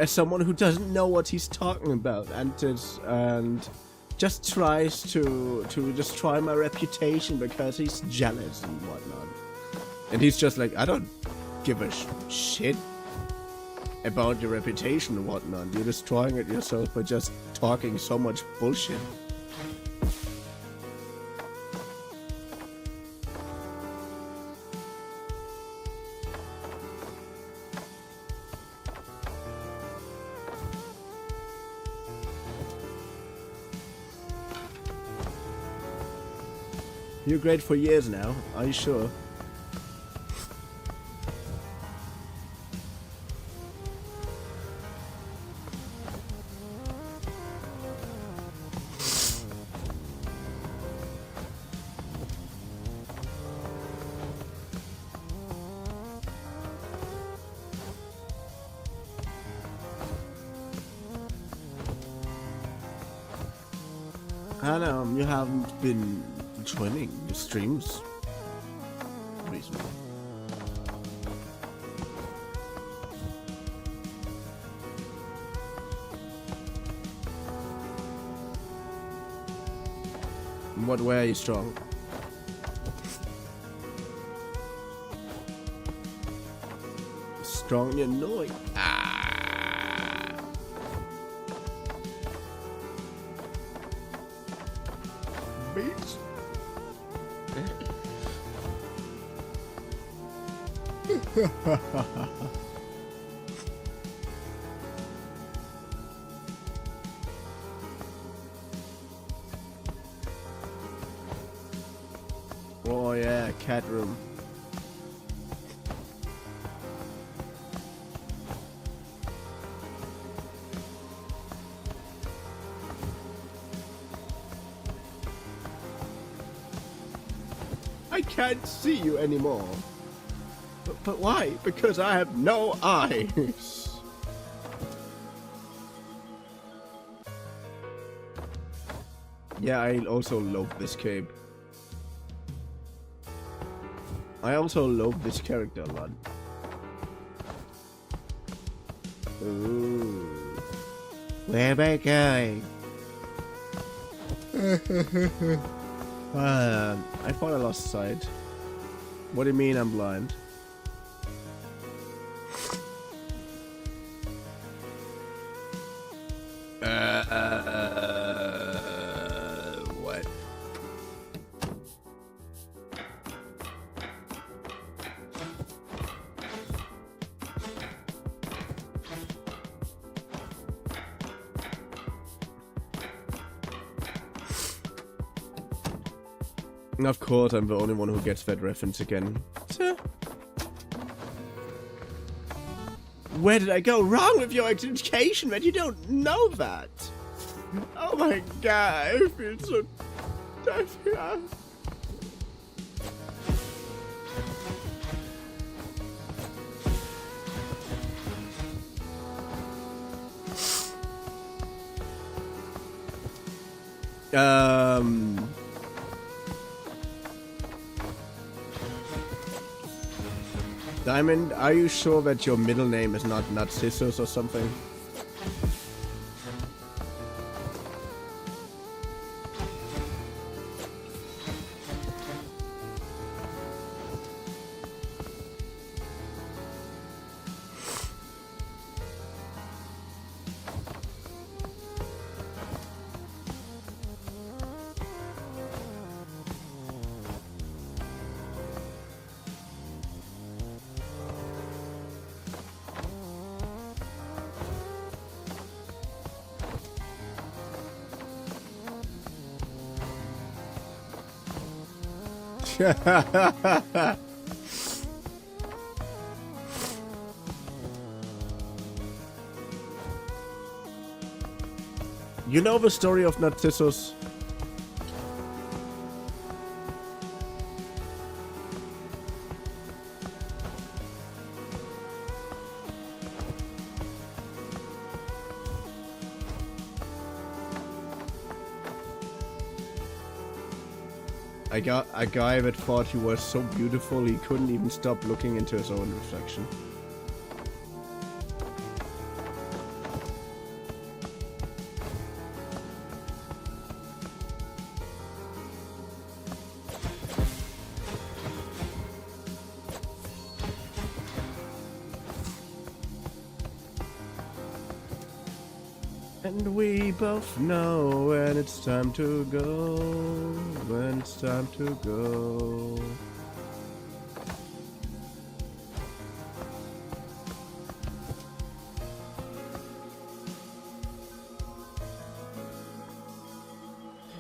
someone who doesn't know what he's talking about and just tries to destroy my reputation because he's jealous and whatnot. And he's just like, I don't give a shit about your reputation and whatnot. You're destroying it yourself by just talking so much bullshit. You're great for years now, are you sure? I know, you haven't been joining the streams recently. In what way are you strong? Strong in noise. Beats. Oh yeah, cat room. I can't see you anymore. But why? Because I have no eyes. Yeah, I also love this cape. I also love this character a lot. Ooh. Where am I going? I thought I lost sight. What do you mean I'm blind? What? Of course, I'm the only one who gets that reference again. Where did I go wrong with your education that you don't know that? Oh my god, I feel so... Diamond, are you sure that your middle name is not Narcissus or something? You know the story of Narcissus? I got a guy that thought he was so beautiful he couldn't even stop looking into his own reflection. And we both know when it's time to go, when it's time to go.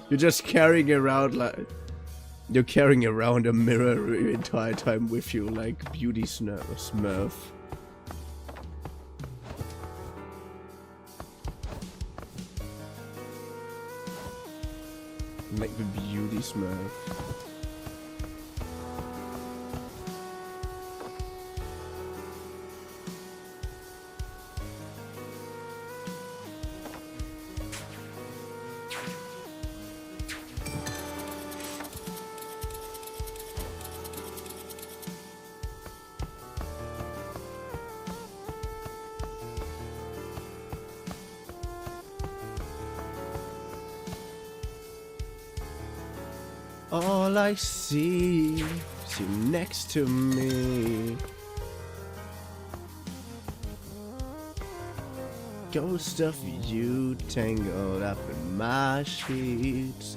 You're just carrying around like... You're carrying around a mirror the entire time with you like Beauty Smurf. Like the Beauty Smurf. All I see is you next to me. Ghost of you tangled up in my sheets.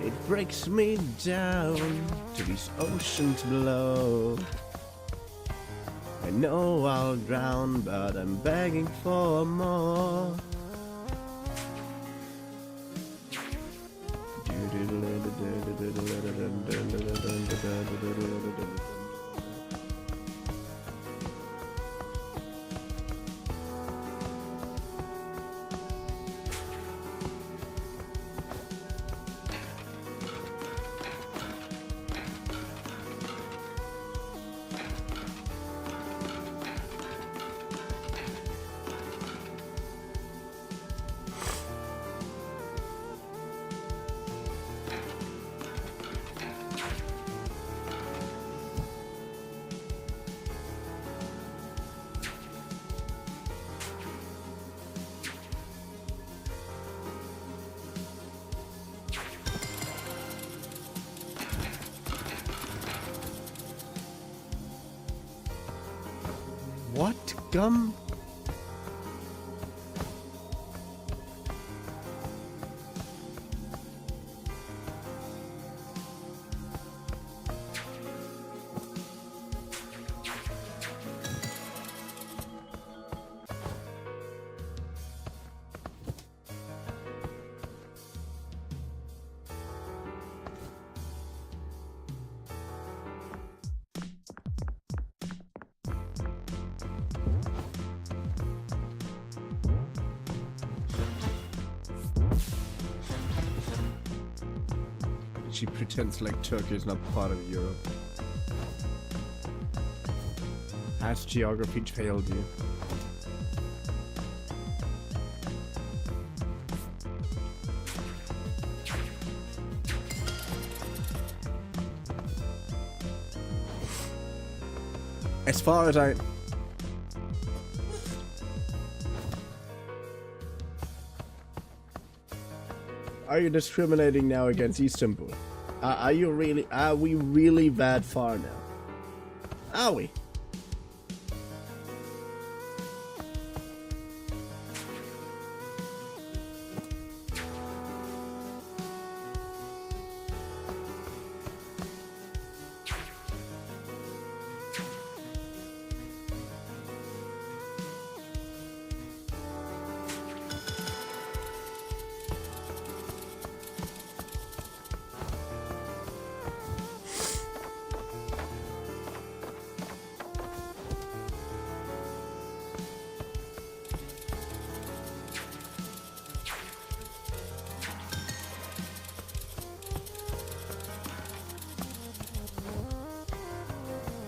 It breaks me down to these oceans below. I know I'll drown, but I'm begging for more. What gum? She pretends like Turkey is not part of Europe. Has geography failed you? As far as I... Are you discriminating now against Istanbul? Are you really... Are we really that far now? Are we?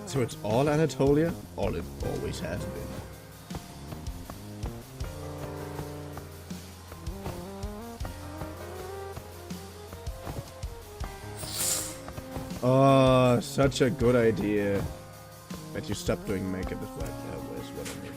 So it's all Anatolia? All it always has been. Oh, such a good idea. That you stop doing makeup is what I mean.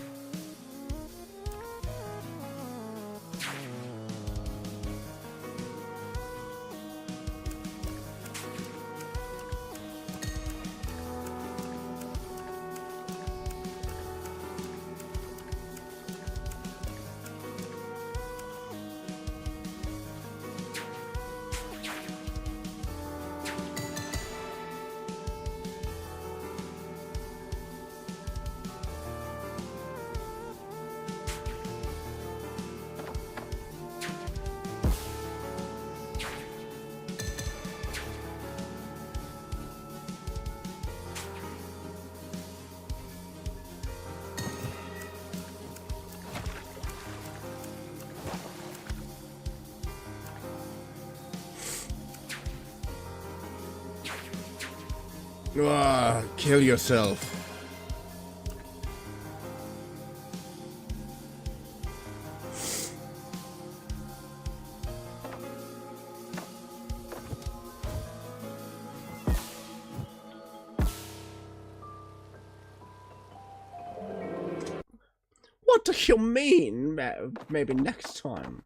Kill yourself. What do you mean? Maybe next time.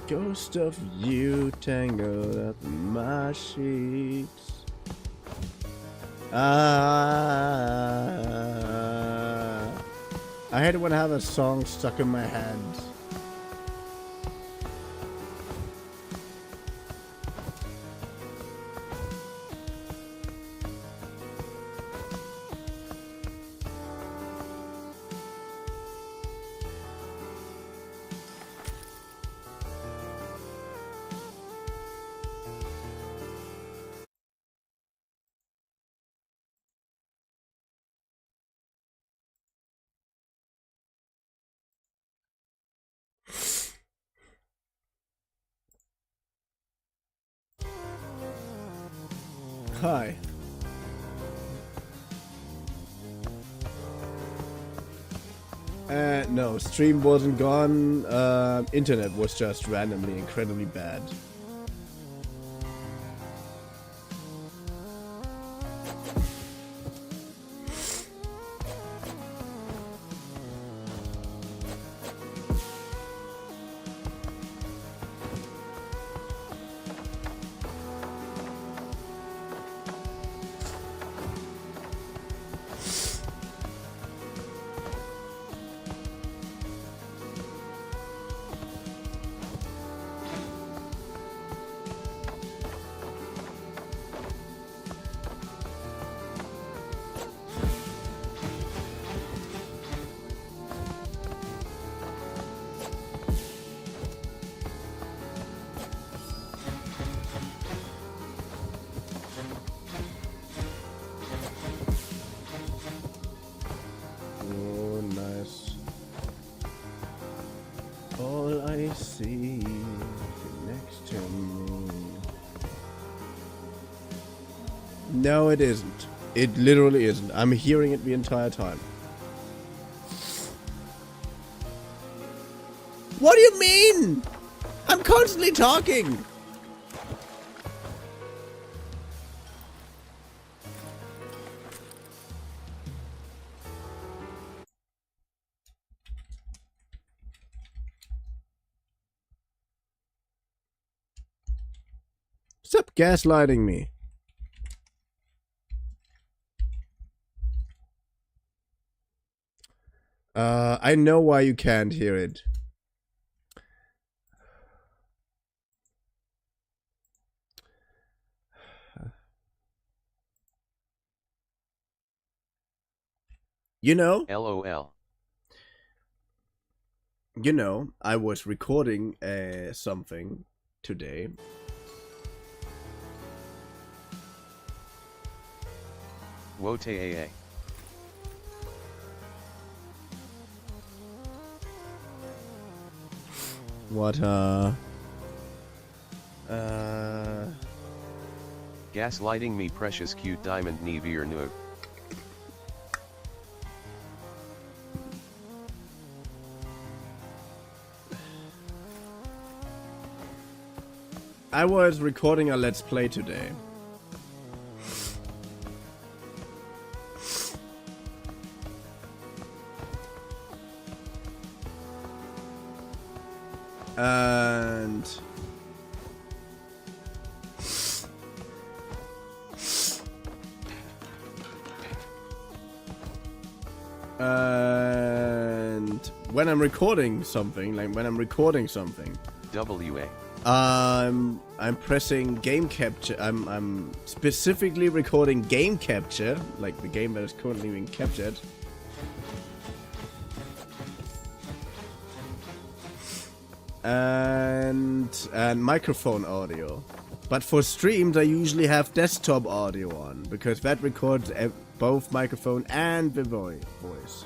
Ghost of you tangled up in my sheets. I hate it when I have a song stuck in my head. Hi. No, stream wasn't gone. Internet was just randomly incredibly bad. I see you next to me. No, it isn't. It literally isn't. I'm hearing it the entire time. What do you mean? I'm constantly talking. Stop gaslighting me. I know why you can't hear it. You know? LOL. You know, I was recording something today. Wote. What, Gaslighting me precious cute diamond nevier nook. I was recording a Let's Play today. And when I'm recording something, WA. I'm pressing game capture. I'm specifically recording game capture, like the game that is currently being captured. And microphone audio. But for streams I usually have desktop audio on, because that records both microphone and the voice.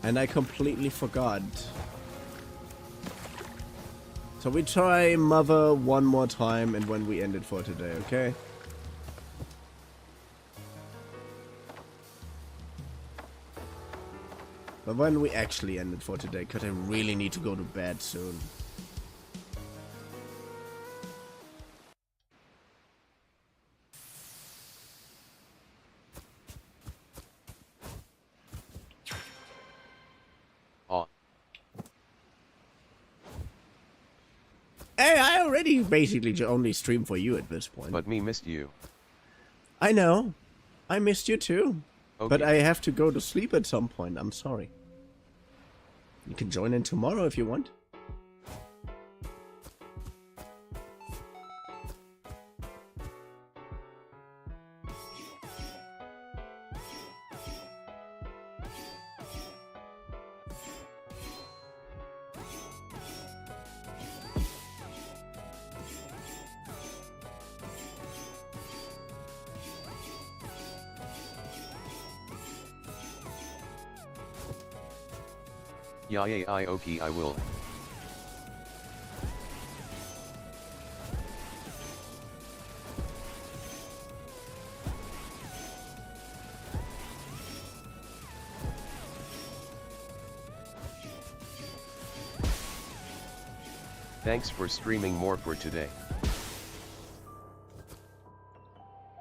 And I completely forgot. So we try Mother one more time and when we end it for today, okay? But when we actually end it for today, because I really need to go to bed soon. Oh. Hey, I already basically only stream for you at this point. But me missed you. I know. I missed you too. Okay. But I have to go to sleep at some point. I'm sorry. You can join in tomorrow if you want. Okay, I will. Thanks for streaming more for today.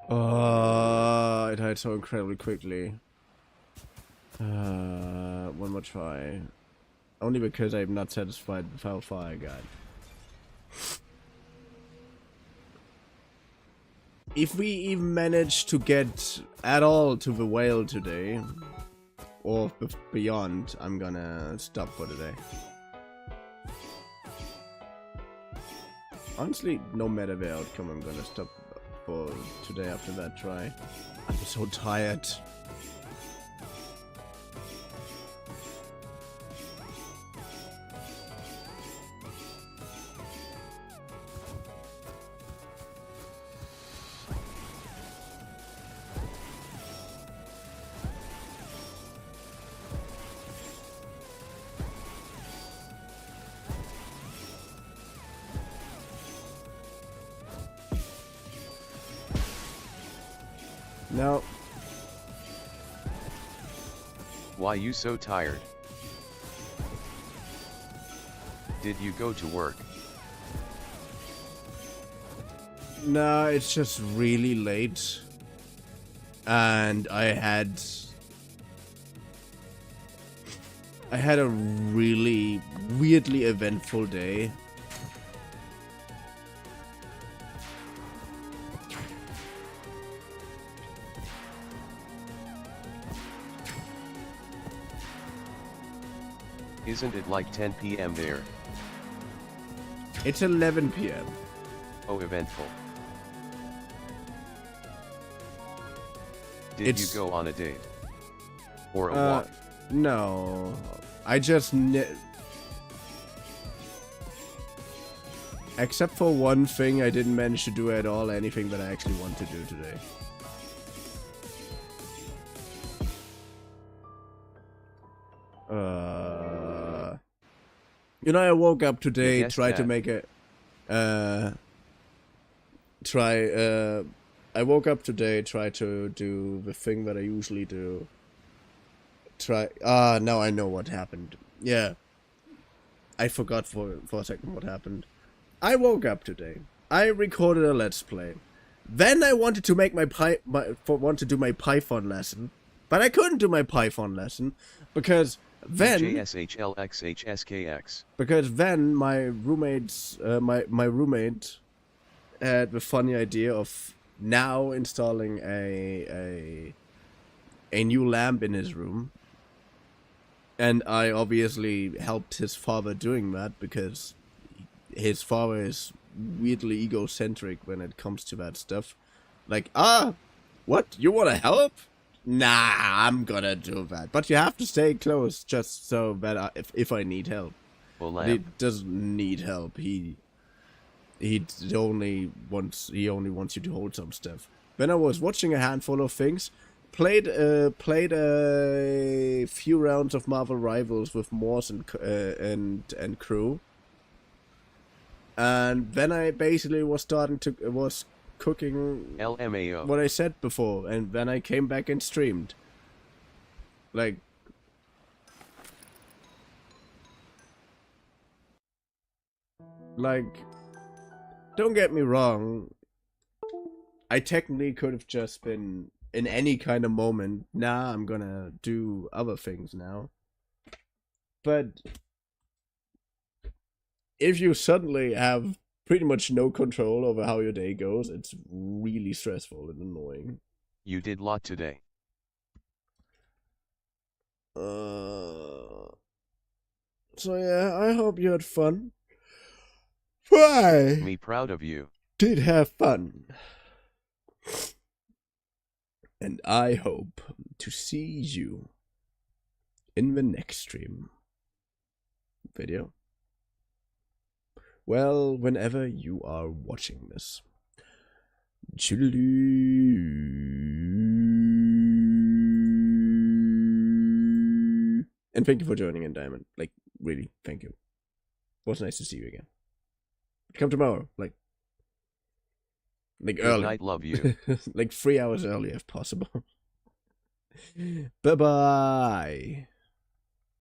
It died so incredibly quickly. One more try. Only because I'm not satisfied with how far I got. If we even manage to get at all to the whale today, or beyond, I'm gonna stop for today. Honestly, no matter the outcome, I'm gonna stop for today after that try. I'm so tired. No. Why you so tired? Did you go to work? No, it's just really late. And I had a really weirdly eventful day. Isn't it like 10 p.m. there? It's 11 p.m. Oh, eventful. Did you go on a date? Or a walk? No. I just... Except for one thing, I didn't manage to do at all anything that I actually want to do today. You know, I woke up today, tried to make a... I woke up today, tried to do the thing that I usually do. Now I know what happened. Yeah. I forgot for a second what happened. I woke up today. I recorded a Let's Play. Then I wanted to make my Python lesson. But I couldn't do my Python lesson because then... JSHLXHSKX. Because then my roommate's... my roommate had the funny idea of now installing a new lamp in his room. And I obviously helped his father doing that because his father is weirdly egocentric when it comes to that stuff. Like, what? You want to help? Nah, I'm gonna do that. But you have to stay close just so that if I need help. He doesn't need help. He only wants you to hold some stuff. When I was watching a handful of things, played a few rounds of Marvel Rivals with Morse and crew, and then I basically was cooking LMAO. What I said before, and then I came back and streamed. Like, don't get me wrong, I technically could have just been in any kind of moment, nah, I'm gonna do other things now. But if you suddenly have pretty much no control over how your day goes, it's really stressful and annoying. You did lot today. So yeah, I hope you had fun. Why? Me proud of you. Did have fun. And I hope to see you in the next stream. Video. Well, whenever you are watching this. And thank you for joining in, Diamond. Like, really, thank you. It was nice to see you again. Come tomorrow, like early. Good night, love you. Like 3 hours early if possible. Bye-bye.